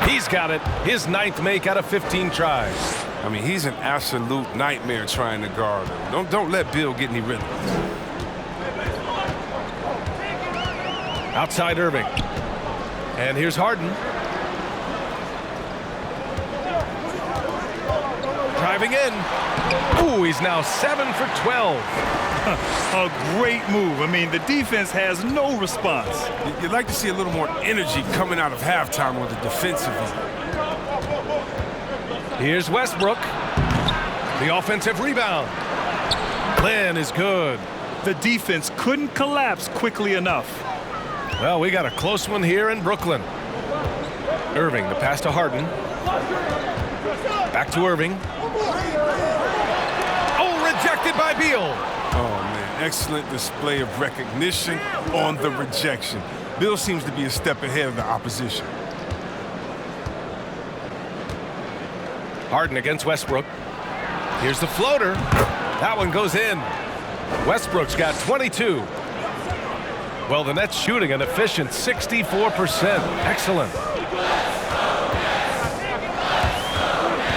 He's got it. His 9th make out of 15 tries. I mean, he's an absolute nightmare trying to guard him. Don't let Beal get any rhythm. Outside Irving. And here's Harden. Driving in. Ooh, he's now 7 for 12. A great move. I mean, the defense has no response. You'd like to see a little more energy coming out of halftime on the defensive end. Here's Westbrook. The offensive rebound. Len is good. The defense couldn't collapse quickly enough. Well, we got a close one here in Brooklyn. Irving, the pass to Harden. Back to Irving. deflected by Beal. Oh, man, excellent display of recognition on the rejection. Beal seems to be a step ahead of the opposition. Harden against Westbrook. Here's the floater. That one goes in. Westbrook's got 22. Well, the Nets shooting an efficient 64%. Excellent.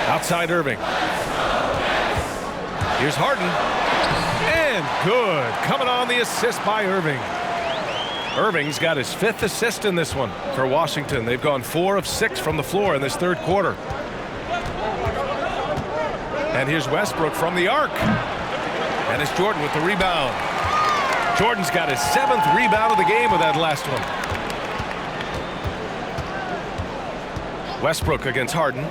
Outside Irving. Here's Harden. And good. Coming on the assist by Irving. Irving's got his 5th assist in this one for Washington. They've gone 4 of 6 from the floor in this 3rd quarter. And here's Westbrook from the arc. And it's Jordan with the rebound. Jordan's got his 7th rebound of the game with that last one. Westbrook against Harden.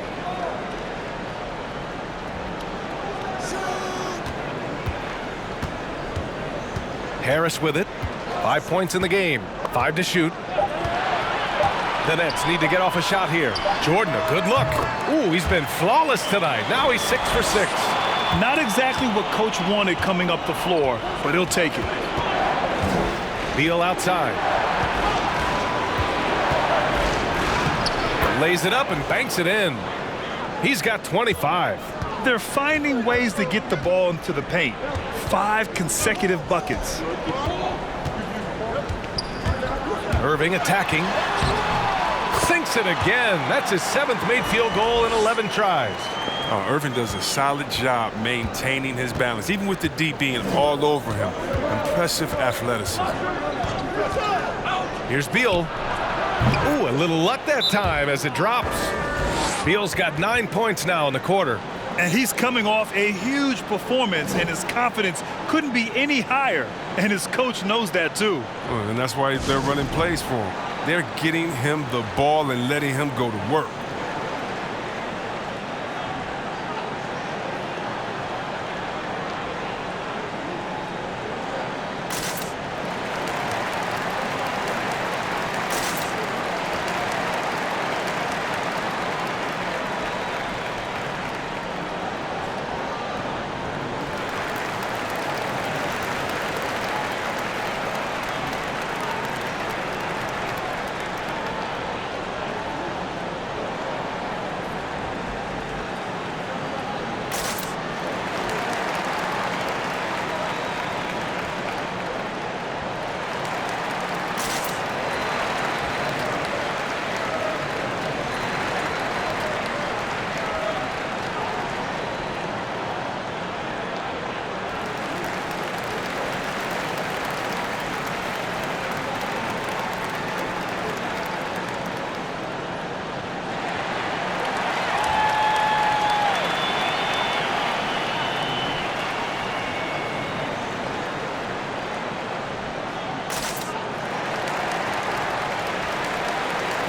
Harris with it. 5 points in the game. 5 to shoot. The Nets need to get off a shot here. Jordan, a good look. Ooh, he's been flawless tonight. Now he's 6 for 6. Not exactly what Coach wanted coming up the floor, but he'll take it. Beal outside. Lays it up and banks it in. He's got 25. They're finding ways to get the ball into the paint. 5 consecutive buckets. Irving attacking. Sinks it again. That's his 7th made field goal in 11 tries. Oh, Irving does a solid job maintaining his balance, even with the D being all over him. Impressive athleticism. Here's Beal. Ooh, a little luck that time as it drops. Beal's got 9 points now in the quarter. And he's coming off a huge performance, and his confidence couldn't be any higher. And his coach knows that too. Well, and that's why they're running plays for him. They're getting him the ball and letting him go to work.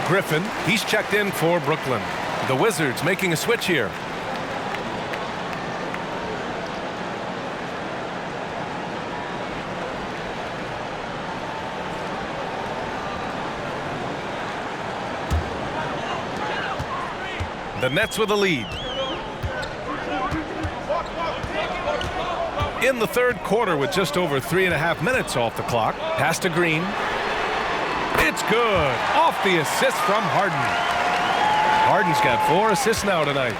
Griffin, he's checked in for Brooklyn. The Wizards making a switch here. The Nets with a lead. In the 3rd quarter with just over 3.5 minutes off the clock. Pass to Green. It's good. Off the assist from Harden. Harden's got 4 assists now tonight.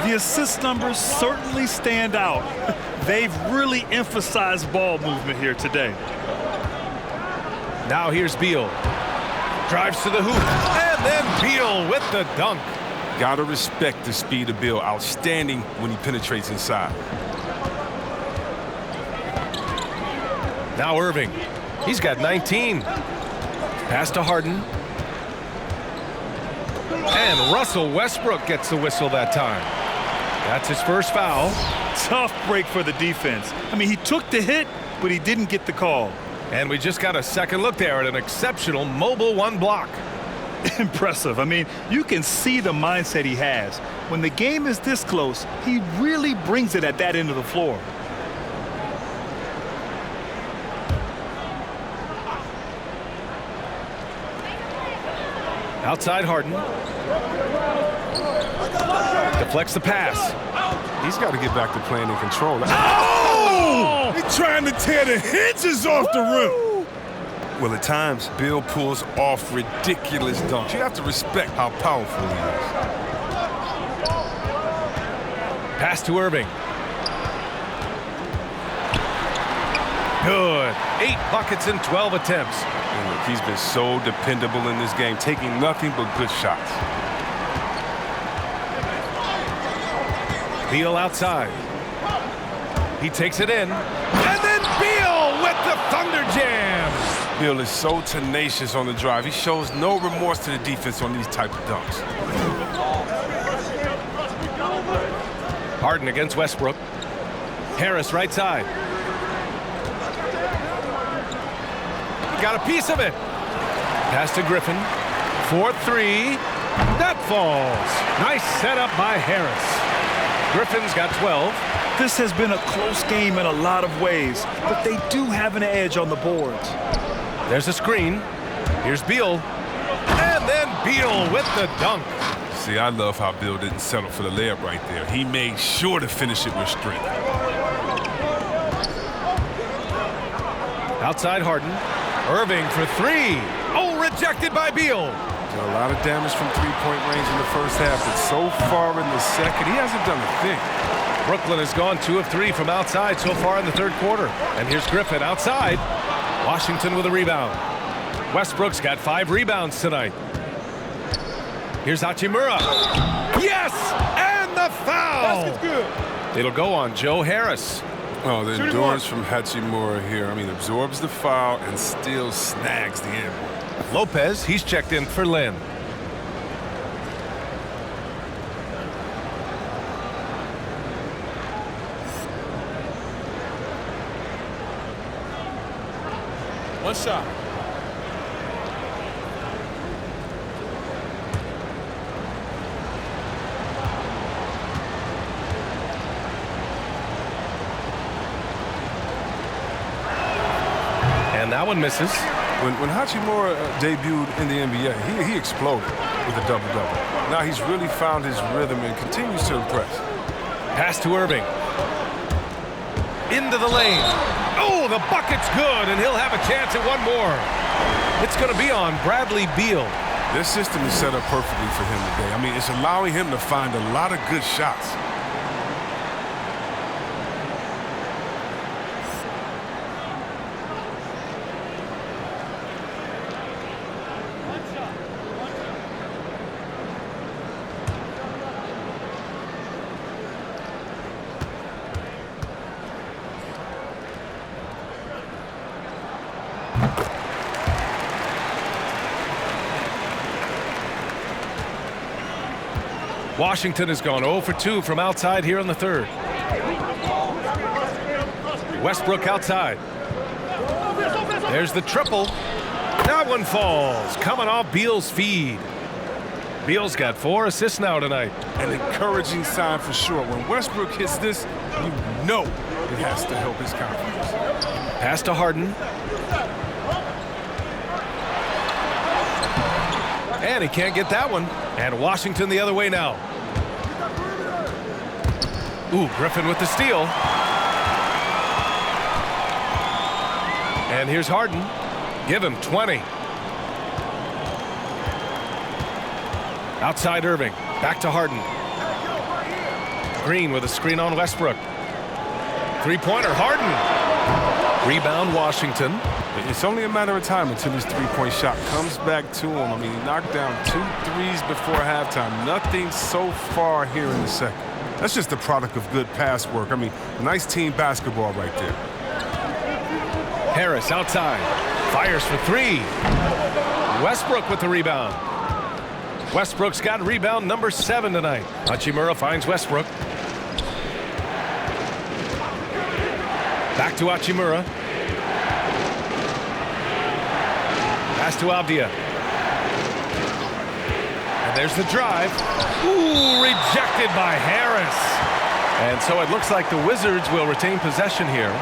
The assist numbers certainly stand out. They've really emphasized ball movement here today. Now here's Beal. Drives to the hoop. And then Beal with the dunk. Gotta respect the speed of Beal. Outstanding when he penetrates inside. Now Irving. He's got 19. Pass to Harden. And Russell Westbrook gets the whistle that time. That's his first foul. Tough break for the defense. I mean, he took the hit, but he didn't get the call. And we just got a second look there at an exceptional mobile 1 block. Impressive. I mean, you can see the mindset he has. When the game is this close, he really brings it at that end of the floor. Outside Harden. Deflects the pass. He's got to get back to playing in control. Oh! Oh! He's trying to tear the hinges off the rim. Well, at times, Bill pulls off ridiculous dunks. You have to respect how powerful he is. Pass to Irving. Good. 8 buckets in 12 attempts. And look, he's been so dependable in this game, taking nothing but good shots. Beal outside. He takes it in. And then Beal with the Thunder Jam. Beal is so tenacious on the drive. He shows no remorse to the defense on these type of dunks. Harden against Westbrook. Harris right side. Got a piece of it. Pass to Griffin. 4-3. That falls. Nice setup by Harris. Griffin's got 12. This has been a close game in a lot of ways, but they do have an edge on the boards. There's a screen. Here's Beal. And then Beal with the dunk. See, I love how Bill didn't settle for the layup right there. He made sure to finish it with strength. Outside Harden. Irving for 3. Oh, rejected by Beal. A lot of damage from three-point range in the first half, but so far in the second, he hasn't done a thing. Brooklyn has gone 2 of 3 from outside so far in the third quarter. And here's Griffin outside. Washington with a rebound. Westbrook's got 5 rebounds tonight. Here's Hachimura. Yes! And the foul! Basket's good. It'll go on Joe Harris. Oh, the endurance from Hachimura here. I mean, absorbs the foul and still snags the end. Lopez, he's checked in for Lynn. One shot. And that one misses. When Hachimura debuted in the NBA, he exploded with a double-double. Now he's really found his rhythm and continues to impress. Pass to Irving. Into the lane. Oh, the bucket's good, and he'll have a chance at one more. It's going to be on Bradley Beal. This system is set up perfectly for him today. I mean, it's allowing him to find a lot of good shots. Washington has gone 0 for 2 from outside here in the third. Westbrook outside. There's the triple. That one falls. Coming off Beal's feed. Beal's got 4 assists now tonight. An encouraging sign for sure. When Westbrook hits this, you know it has to help his confidence. Pass to Harden. And he can't get that one. And Washington the other way now. Ooh, Griffin with the steal. And here's Harden. Give him 20. Outside Irving. Back to Harden. Green with a screen on Westbrook. Three-pointer, Harden. Rebound, Washington. It's only a matter of time until his three-point shot comes back to him. I mean, he knocked down 2 threes before halftime. Nothing so far here in the second. That's just the product of good pass work. I mean, nice team basketball right there. Harris outside. Fires for 3. Westbrook with the rebound. Westbrook's got rebound number 7 tonight. Hachimura finds Westbrook. Back to Hachimura. Pass to Avdia. And there's the drive. Ooh, rejected by Harris. And so it looks like the Wizards will retain possession here.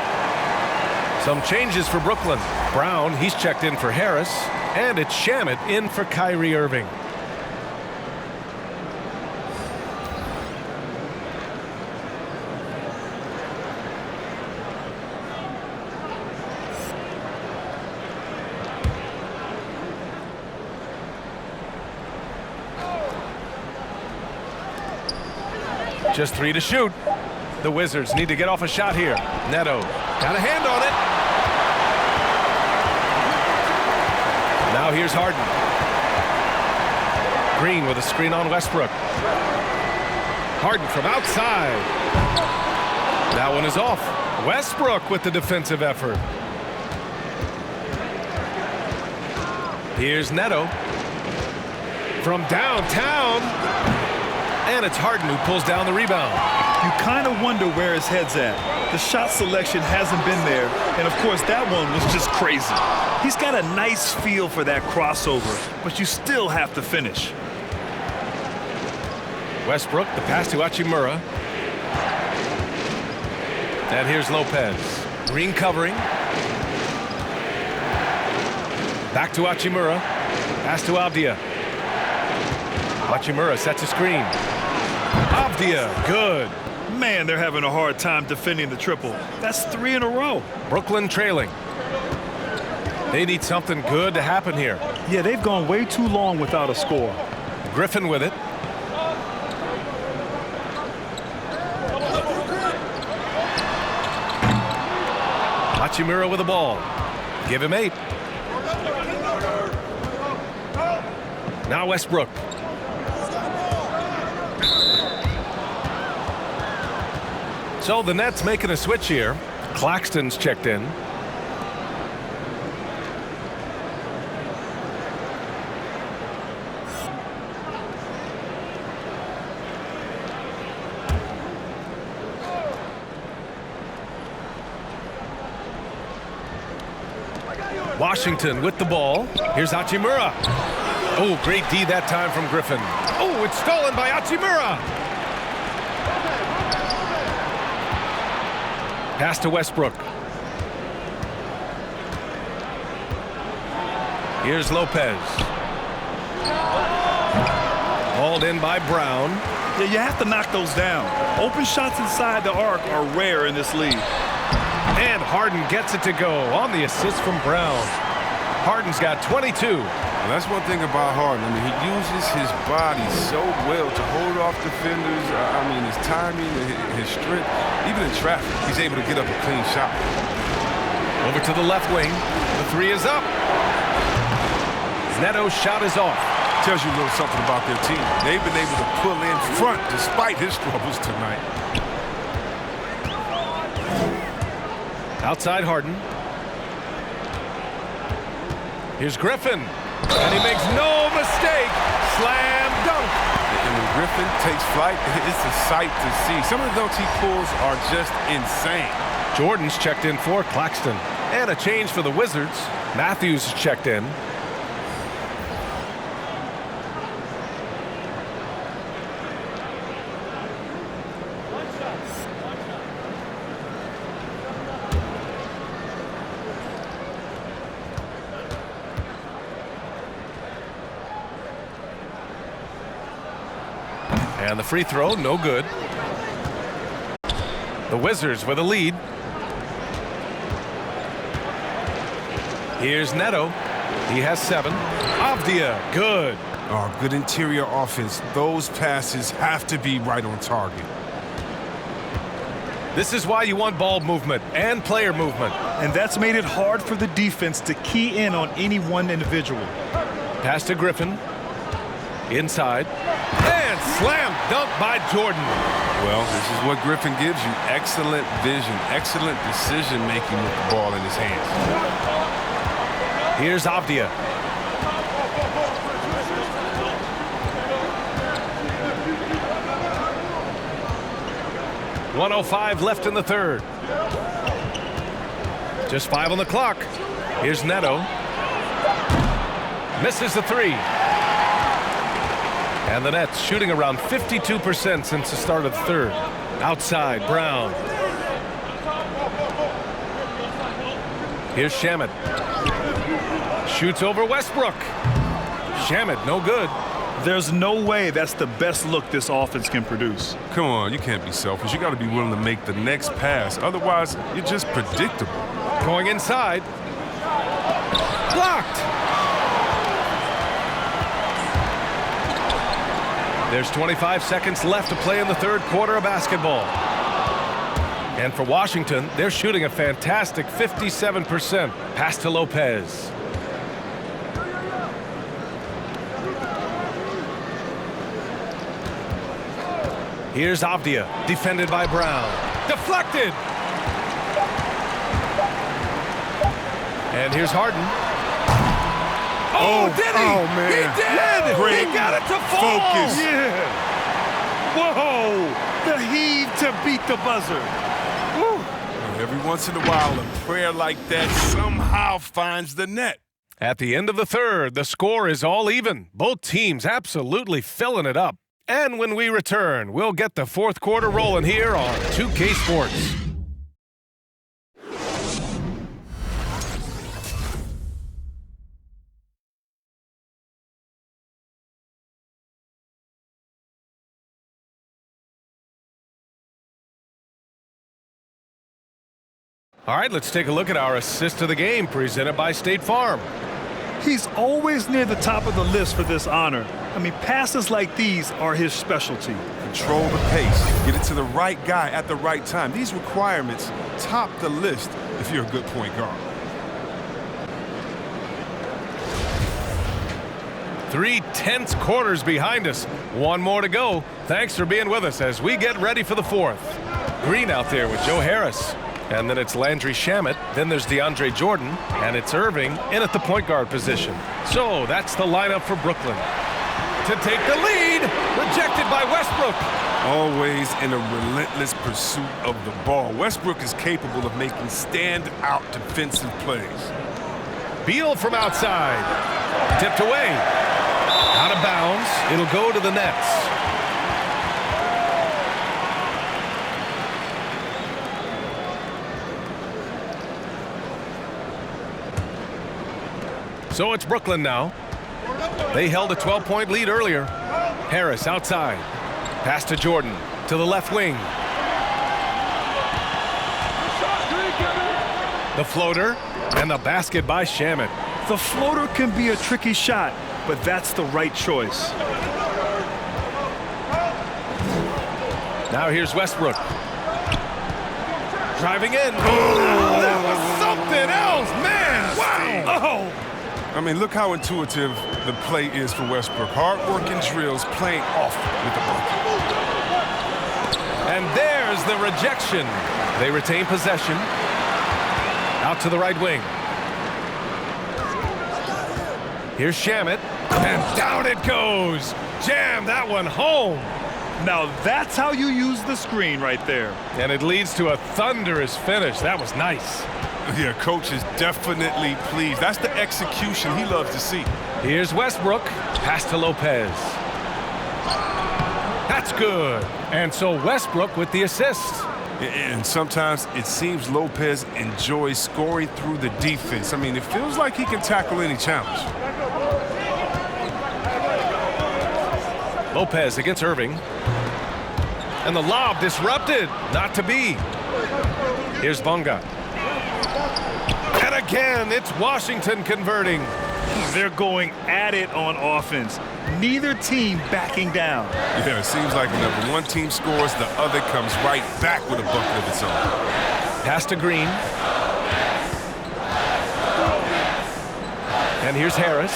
Some changes for Brooklyn. Brown, he's checked in for Harris. And it's Shamet in for Kyrie Irving. Just 3 to shoot. The Wizards need to get off a shot here. Neto got a hand on it. Now here's Harden. Green with a screen on Westbrook. Harden from outside. That one is off. Westbrook with the defensive effort. Here's Neto from downtown. And it's Harden who pulls down the rebound. You kind of wonder where his head's at. The shot selection hasn't been there. And, of course, that one was just crazy. He's got a nice feel for that crossover, but you still have to finish. Westbrook, the pass to Hachimura. And here's Lopez. Green covering. Back to Hachimura. Pass to Avdia. Hachimura sets a screen. Avdia, good. Man, they're having a hard time defending the triple. That's 3 in a row. Brooklyn trailing. They need something good to happen here. Yeah, they've gone way too long without a score. Griffin with it. Hachimura with the ball. Give him 8. Now Westbrook. So the Nets making a switch here. Claxton's checked in. Washington with the ball. Here's Hachimura. Oh, great D that time from Griffin. Oh, it's stolen by Hachimura. Pass to Westbrook. Here's Lopez. Hauled in by Brown. Yeah, you have to knock those down. Open shots inside the arc are rare in this league. And Harden gets it to go on the assist from Brown. Harden's got 22. And that's one thing about Harden. I mean, he uses his body so well to hold off defenders. I mean, his timing, his strength. Even in traffic, he's able to get up a clean shot. Over to the left wing. The 3 is up. Neto's shot is off. Tells you a little something about their team. They've been able to pull in front despite his struggles tonight. Outside Harden. Here's Griffin. And he makes no mistake. Slam dunk. And when Griffin takes flight, it's a sight to see. Some of the dunks he pulls are just insane. Jordan's checked in for Claxton. And a change for the Wizards. Matthews is checked in. And the free throw, no good. The Wizards with a lead. Here's Neto. He has 7. Avdia, good. Oh, good interior offense. Those passes have to be right on target. This is why you want ball movement and player movement. And that's made it hard for the defense to key in on any one individual. Pass to Griffin. Inside. And slam dunk by Jordan. Well, this is what Griffin gives you. Excellent vision, excellent decision-making with the ball in his hands. Here's Avdia. .105 left in the third. Just 5 on the clock. Here's Neto. Misses the 3. And the Nets shooting around 52% since the start of the third. Outside, Brown. Here's Shamet. Shoots over Westbrook. Shamet, no good. There's no way that's the best look this offense can produce. Come on, you can't be selfish. You got to be willing to make the next pass. Otherwise, you're just predictable. Going inside. Blocked. There's 25 seconds left to play in the third quarter of basketball. And for Washington, they're shooting a fantastic 57%. Pass to Lopez. Here's Avdia, defended by Brown. Deflected! And here's Harden. Oh, did he? Oh, man. He did! Great He got it to fall! focus. Yeah. Whoa! The heave to beat the buzzer. Woo. Every once in a while, a prayer like that somehow finds the net. At the end of the third, the score is all even. Both teams absolutely filling it up. And when we return, we'll get the fourth quarter rolling here on 2K Sports. All right, let's take a look at our assist of the game presented by State Farm. He's always near the top of the list for this honor. I mean, passes like these are his specialty. Control the pace. Get it to the right guy at the right time. These requirements top the list if you're a good point guard. 3 tense quarters behind us. One more to go. Thanks for being with us as we get ready for the fourth. Green out there with Joe Harris. And then it's Landry Shamet. Then there's DeAndre Jordan. And it's Irving in at the point guard position. So that's the lineup for Brooklyn. To take the lead, rejected by Westbrook. Always in a relentless pursuit of the ball. Westbrook is capable of making stand-out defensive plays. Beal from outside. Tipped away. Out of bounds. It'll go to the Nets. So it's Brooklyn now. They held a 12-point lead earlier. Harris outside. Pass to Jordan to the left wing. The floater and the basket by Shamet. The floater can be a tricky shot, but that's the right choice. Now here's Westbrook. Driving in. Oh, that was something else, man. Wow. Oh. I mean, look how intuitive the play is for Westbrook. Hard-working drills playing off with the bucket. And there's the rejection. They retain possession. Out to the right wing. Here's Shamet. And down it goes. Jam that one home. Now that's how you use the screen right there. And it leads to a thunderous finish. That was nice. Yeah, coach is definitely pleased. That's the execution he loves to see. Here's Westbrook. Pass to Lopez. That's good. And so Westbrook with the assist. And sometimes it seems Lopez enjoys scoring through the defense. I mean, it feels like he can tackle any challenge. Lopez against Irving. And the lob disrupted. Not to be. Here's Bonga. And again, it's Washington converting. They're going at it on offense. Neither team backing down. Yeah, it seems like whenever one team scores, the other comes right back with a bucket of its own. Pass to Green. And here's Harris.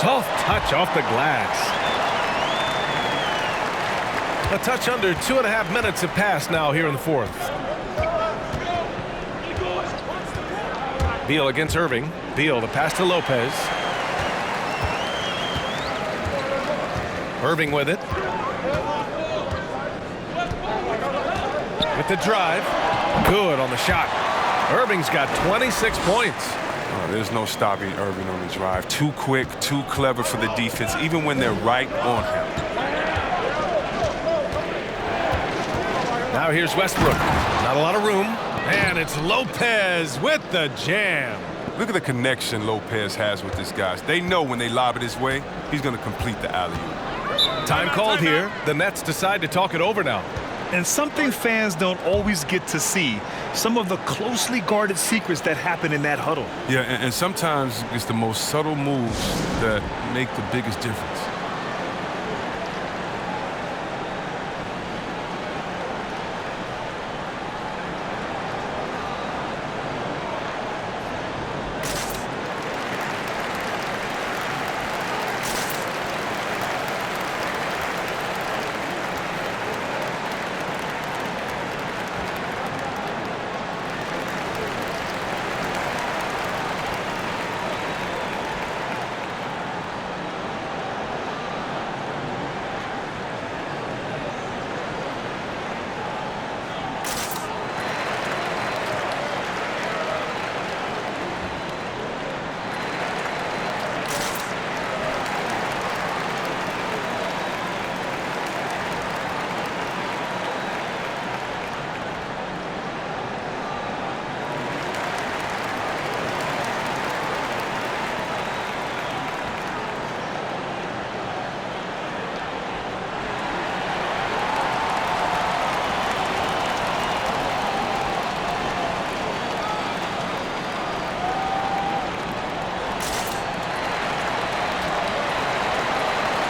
Soft touch off the glass. A touch under 2.5 minutes have passed now here in the fourth. Beal against Irving. Beal, the pass to Lopez. Irving with it. With the drive. Good on the shot. Irving's got 26 points. Oh, there's no stopping Irving on the drive. Too quick, too clever for the defense, even when they're right on him. Now here's Westbrook. Not a lot of room. And it's Lopez with the jam. Look at the connection Lopez has with this guy. They know when they lob it his way, he's going to complete the alley-oop. Time called here. The Nets decide to talk it over now. And something fans don't always get to see, some of the closely guarded secrets that happen in that huddle. Yeah, and sometimes it's the most subtle moves that make the biggest difference.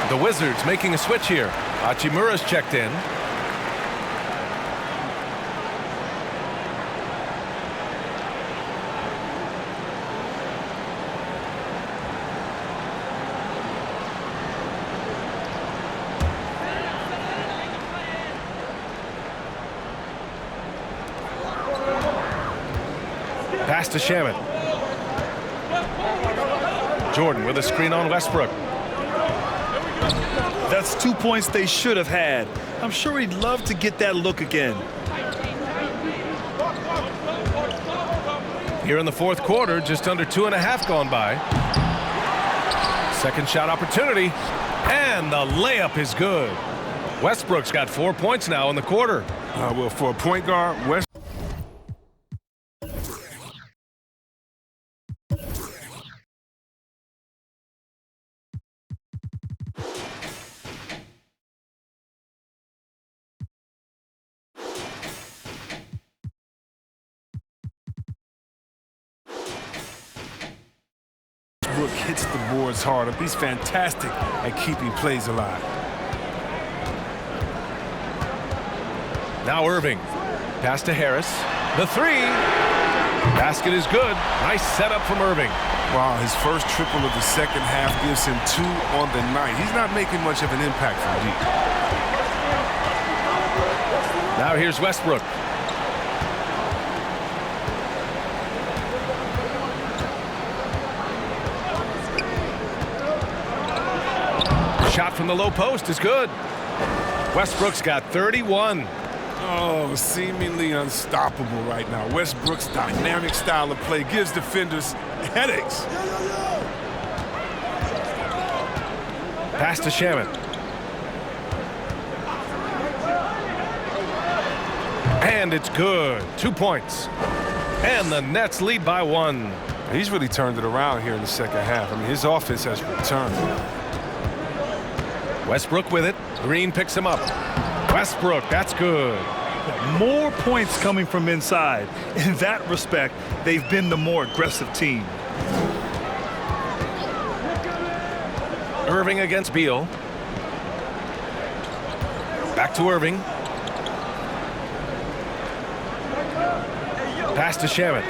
The Wizards making a switch here. Hachimura's checked in. Pass to Shaman. Jordan with a screen on Westbrook. That's 2 points they should have had. I'm sure he'd love to get that look again. Here in the fourth quarter, just under 2.5 gone by. Second shot opportunity, and the layup is good. Westbrook's got 4 points now in the quarter. Well, for a point guard, Westbrook. Hits the boards hard. He's fantastic at keeping plays alive. Now Irving. Pass to Harris. The three. Basket is good. Nice setup from Irving. Wow, his first triple of the second half gives him 2 on the night. He's not making much of an impact from deep. Now here's Westbrook. Shot from the low post is good. Westbrook's got 31. Oh, seemingly unstoppable right now. Westbrook's dynamic style of play gives defenders headaches. Pass to Shaman. And it's good. 2 points. And the Nets lead by 1. He's really turned it around here in the second half. I mean, his offense has returned. Westbrook with it. Green picks him up. Westbrook, that's good. More points coming from inside. In that respect, they've been the more aggressive team. Irving against Beal. Back to Irving. Pass to Shaman.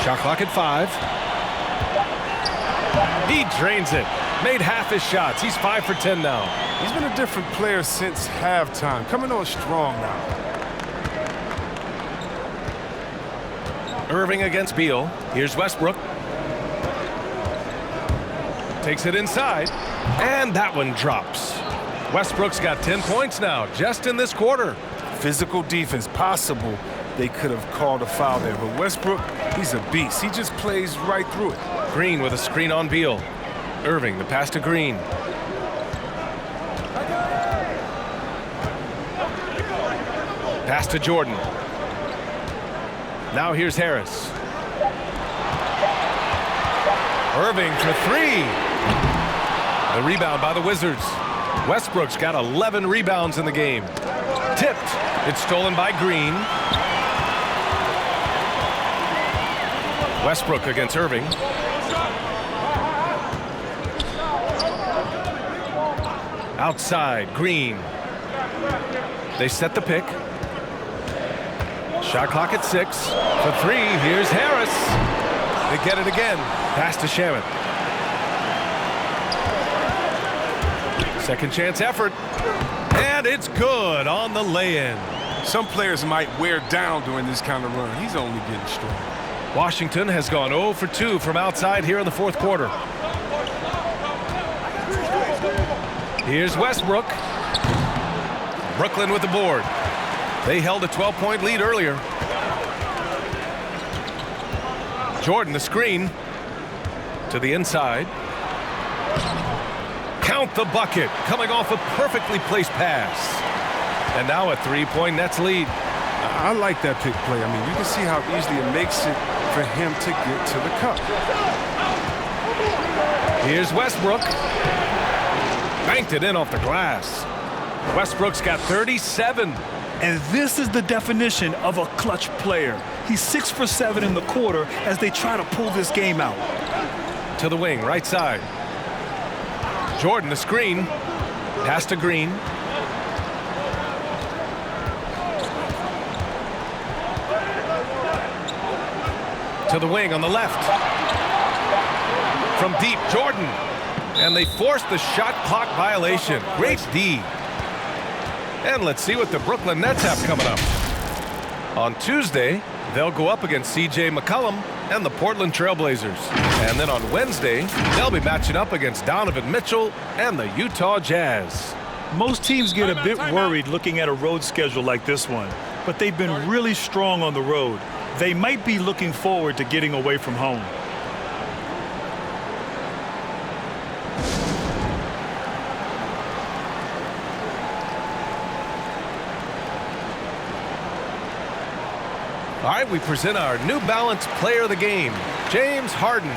Shot clock at 5. He drains it. Made half his shots. He's 5 for 10 now. He's been a different player since halftime. Coming on strong now. Irving against Beal. Here's Westbrook. Takes it inside. And that one drops. Westbrook's got 10 points now, just in this quarter. Physical defense possible. They could have called a foul there. But Westbrook, he's a beast. He just plays right through it. Green with a screen on Beal. Irving, the pass to Green. Pass to Jordan. Now here's Harris. Irving for 3. The rebound by the Wizards. Westbrook's got 11 rebounds in the game. Tipped. It's stolen by Green. Westbrook against Irving. Outside, Green. They set the pick. Shot clock at 6. For 3, here's Harris. They get it again. Pass to Shamet. Second chance effort. And it's good on the lay-in. Some players might wear down during this kind of run. He's only getting strong. Washington has gone 0 for 2 from outside here in the fourth quarter. Here's Westbrook. Brooklyn with the board. They held a 12-point lead earlier. Jordan the screen to the inside. Count the bucket, coming off a perfectly placed pass. And now a 3-point Nets lead. I like that pick play. I mean, you can see how easily it makes it for him to get to the cup. Here's Westbrook. Banked it in off the glass. Westbrook's got 37. And this is the definition of a clutch player. He's 6 for 7 in the quarter as they try to pull this game out. To the wing, right side. Jordan the screen. Pass to Green. To the wing on the left. From deep, Jordan. And they forced the shot clock violation. Great D. And let's see what the Brooklyn Nets have coming up. On Tuesday, they'll go up against C.J. McCollum and the Portland Trailblazers. And then on Wednesday, they'll be matching up against Donovan Mitchell and the Utah Jazz. Most teams get a bit worried looking at a road schedule like this one, but they've been really strong on the road. They might be looking forward to getting away from home. All right, we present our New Balance Player of the Game, James Harden.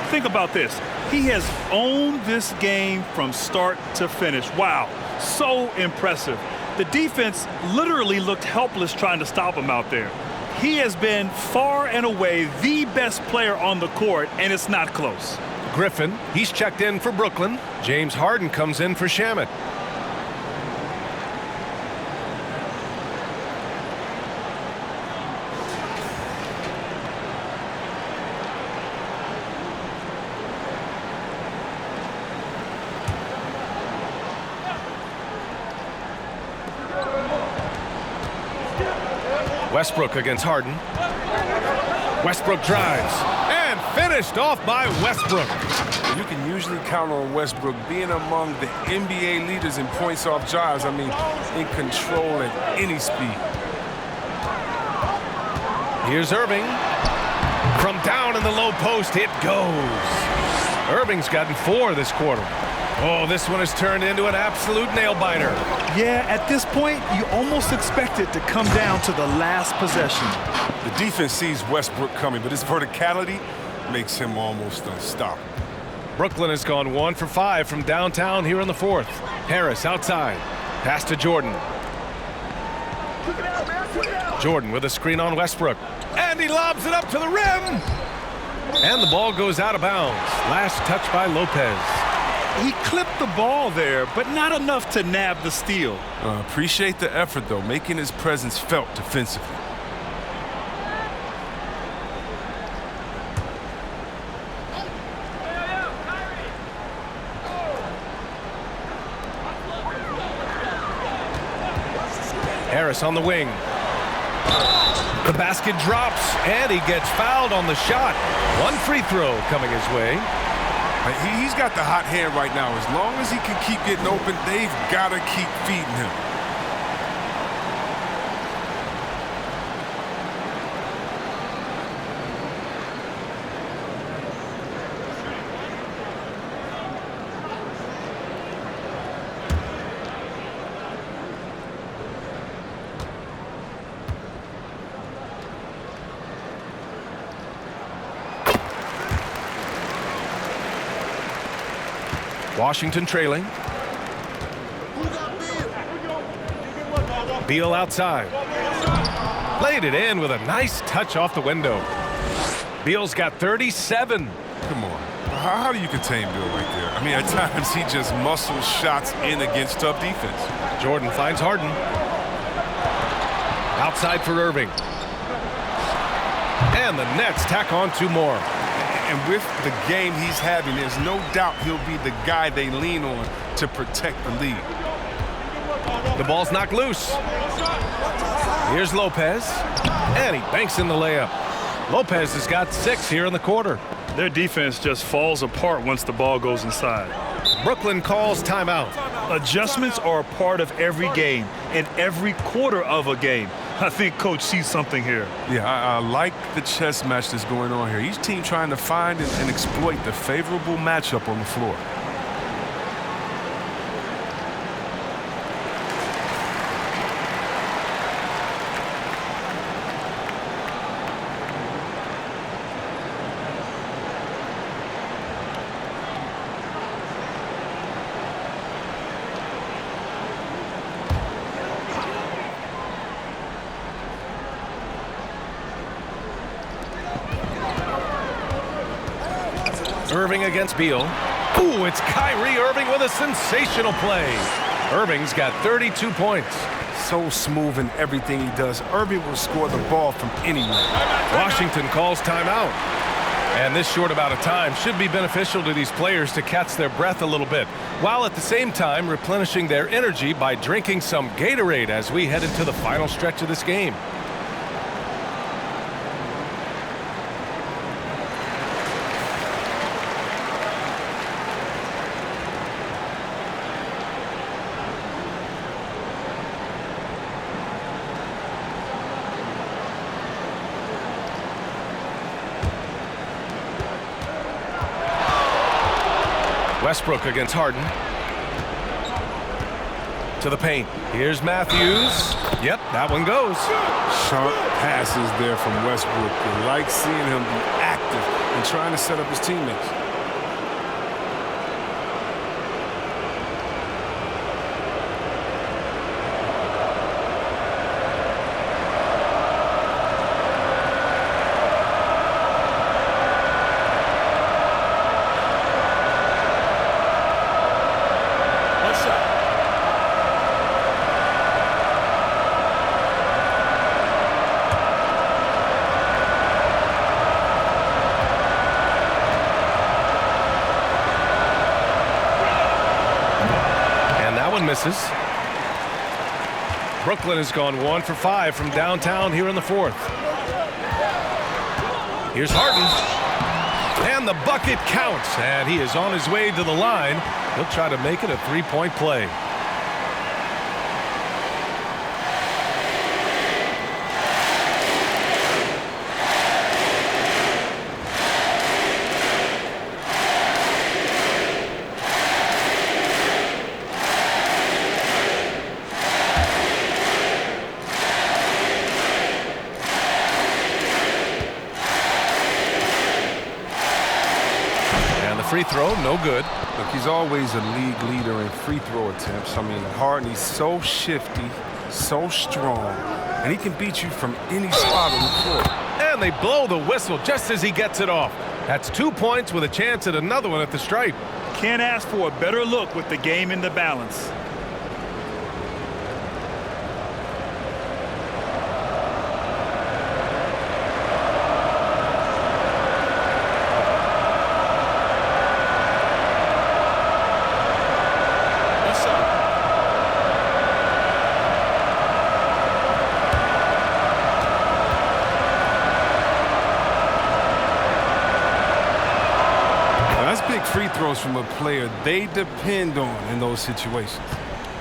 Think about this. He has owned this game from start to finish. Wow, so impressive. The defense literally looked helpless trying to stop him out there. He has been far and away the best player on the court, and it's not close. Griffin, he's checked in for Brooklyn. James Harden comes in for Shamet. Westbrook against Harden. Westbrook drives and finished off by Westbrook. You can usually count on Westbrook being among the NBA leaders in points off drives. I mean, in control at any speed. Here's Irving. From down in the low post, it goes. Irving's gotten 4 this quarter. Oh, this one has turned into an absolute nail-biter. Yeah, at this point, you almost expect it to come down to the last possession. The defense sees Westbrook coming, but his verticality makes him almost unstoppable. Brooklyn has gone 1 for 5 from downtown here in the fourth. Harris outside. Pass to Jordan. Jordan with a screen on Westbrook. And he lobs it up to the rim. And the ball goes out of bounds. Last touch by Lopez. He clipped the ball there, but not enough to nab the steal. Appreciate the effort, though, making his presence felt defensively. Harris on the wing. The basket drops, and he gets fouled on the shot. 1 free throw coming his way. He's got the hot hand right now. As long as he can keep getting open, they've got to keep feeding him. Washington trailing. Beal outside. Laid it in with a nice touch off the window. Beal's got 37. Come on. How do you contain Bill right there? I mean, at times he just muscles shots in against tough defense. Jordan finds Harden. Outside for Irving. And the Nets tack on 2 more. And with the game he's having, there's no doubt he'll be the guy they lean on to protect the lead. The ball's knocked loose. Here's Lopez. And he banks in the layup. Lopez has got 6 here in the quarter. Their defense just falls apart once the ball goes inside. Brooklyn calls timeout. Adjustments are a part of every game and every quarter of a game. I think Coach sees something here. Yeah, I like the chess match that's going on here. Each team trying to find and exploit the favorable matchup on the floor. Irving against Beal. Ooh, it's Kyrie Irving with a sensational play. Irving's got 32 points. So smooth in everything he does. Irving will score the ball from anywhere. Washington calls timeout. And this short amount of time should be beneficial to these players to catch their breath a little bit, while at the same time replenishing their energy by drinking some Gatorade as we head into the final stretch of this game. Westbrook against Harden. To the paint. Here's Matthews. Yep, that one goes. Sharp passes there from Westbrook. You like seeing him be active and trying to set up his teammates. Misses. Brooklyn has gone 1 for 5 from downtown here in the 4th. Here's Harden. And the bucket counts. And he is on his way to the line. He'll try to make it a 3-point play. Free throw, no good. Look, he's always a league leader in free throw attempts. I mean, Harden, he's so shifty, so strong, and he can beat you from any spot on the floor. And they blow the whistle just as he gets it off. That's 2 points with a chance at another one at the stripe. Can't ask for a better look with the game in the balance. Free throws from a player they depend on in those situations.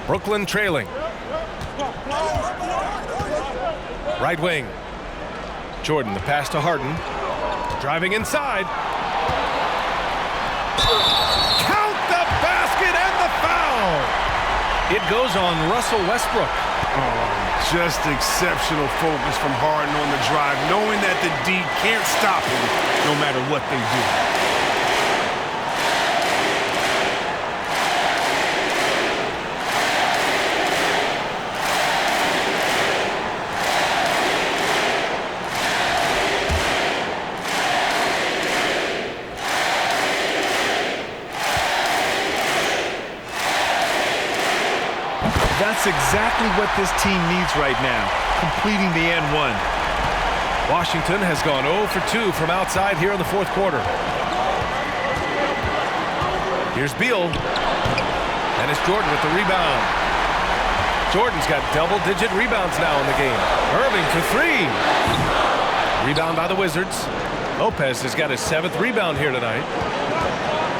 Brooklyn trailing. Right wing. Jordan, the pass to Harden. Driving inside. Count the basket and the foul. It goes on Russell Westbrook. Oh, just exceptional focus from Harden on the drive, knowing that the D can't stop him no matter what they do. That's exactly what this team needs right now, completing the and one. Washington has gone 0 for 2 from outside here in the fourth quarter. Here's Beal. And it's Jordan with the rebound. Jordan's got double-digit rebounds now in the game. Irving for 3. Rebound by the Wizards. Lopez has got his 7th rebound here tonight.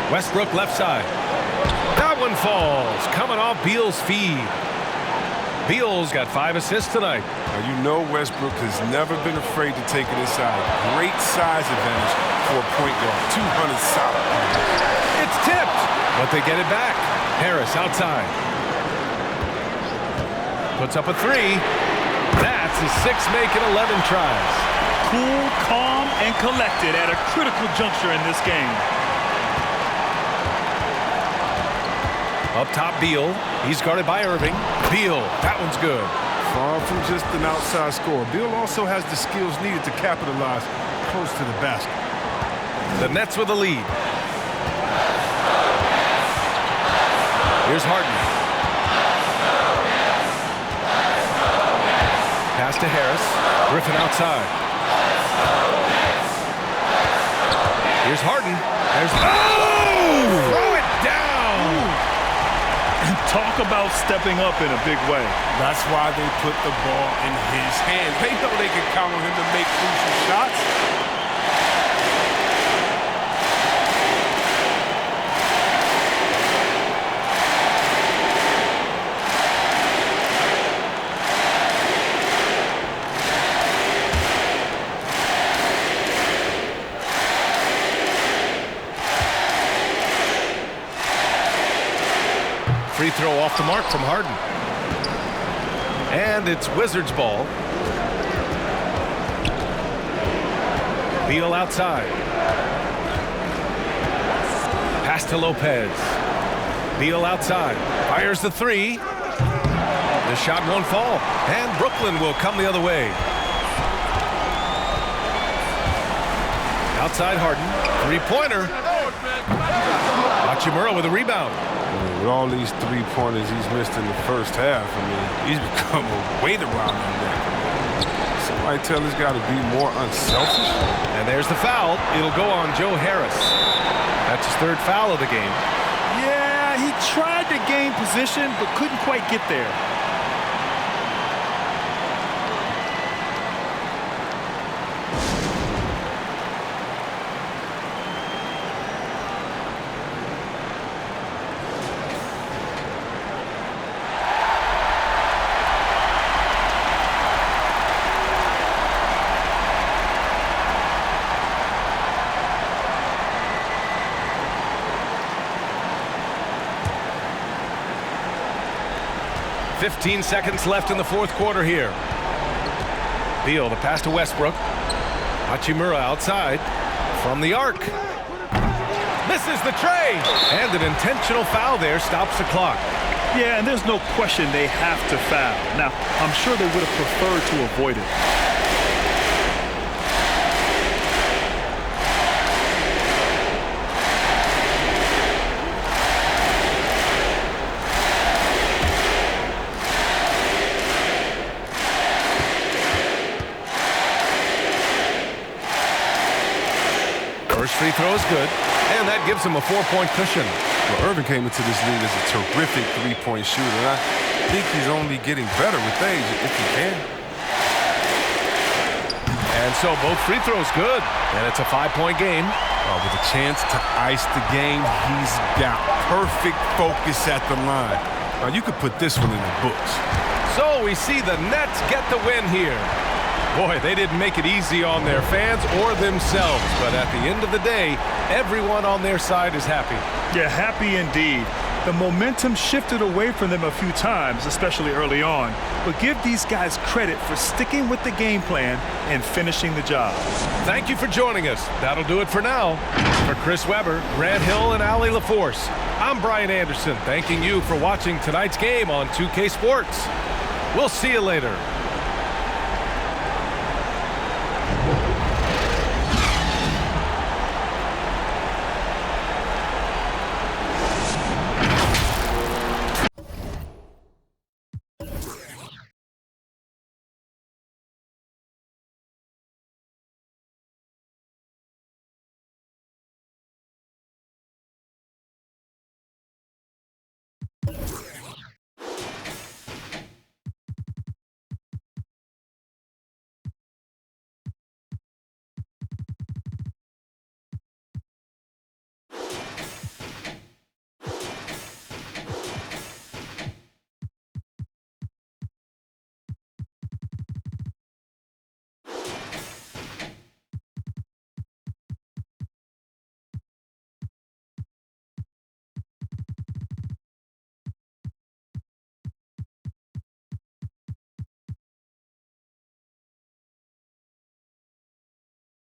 Westbrook left side. That one falls, coming off Beal's feed. Beal's got 5 assists tonight. Now, you know Westbrook has never been afraid to take it inside. Great size advantage for a point guard. 200 solid. It's tipped, but they get it back. Harris outside. Puts up a 3. That's his 6th make in 11 tries. Cool, calm, and collected at a critical juncture in this game. Up top, Beal. He's guarded by Irving. Beal, that one's good. Far from just an outside scorer. Beal also has the skills needed to capitalize close to the basket. The Nets with the lead. Here's Harden. Pass to Harris. Griffin outside. Here's Harden. There's throw it down. Talk about stepping up in a big way. That's why they put the ball in his hands. They know they can count on him to make crucial shots. Free throw off the mark from Harden. And it's Wizards ball. Beal outside. Pass to Lopez. Beal outside. Fires the 3. The shot won't fall. And Brooklyn will come the other way. Outside Harden. 3-pointer. Hachimura with a rebound. With all these 3-pointers he's missed in the first half, I mean, he's become a weight around him there. Somebody tell this guy to be more unselfish. And there's the foul. It'll go on Joe Harris. That's his 3rd foul of the game. Yeah, he tried to gain position, but couldn't quite get there. .15 seconds left in the fourth quarter here. Beal, the pass to Westbrook. Hachimura outside from the arc. Misses the tray. And an intentional foul there stops the clock. Yeah, and there's no question they have to foul. Now, I'm sure they would have preferred to avoid it. First free throw is good, and that gives him a 4-point cushion. Well, Irving came into this league as a terrific 3-point shooter, and I think he's only getting better with age, if he can. And so both free throws good, and it's a 5-point game. With a chance to ice the game, he's got perfect focus at the line. Now, you could put this one in the books. So we see the Nets get the win here. Boy, they didn't make it easy on their fans or themselves, but at the end of the day, everyone on their side is happy. Yeah, happy indeed. The momentum shifted away from them a few times, especially early on, but give these guys credit for sticking with the game plan and finishing the job. Thank you for joining us. That'll do it for now. For Chris Webber, Grant Hill, and Ali LaForce, I'm Brian Anderson, thanking you for watching tonight's game on 2K Sports. We'll see you later.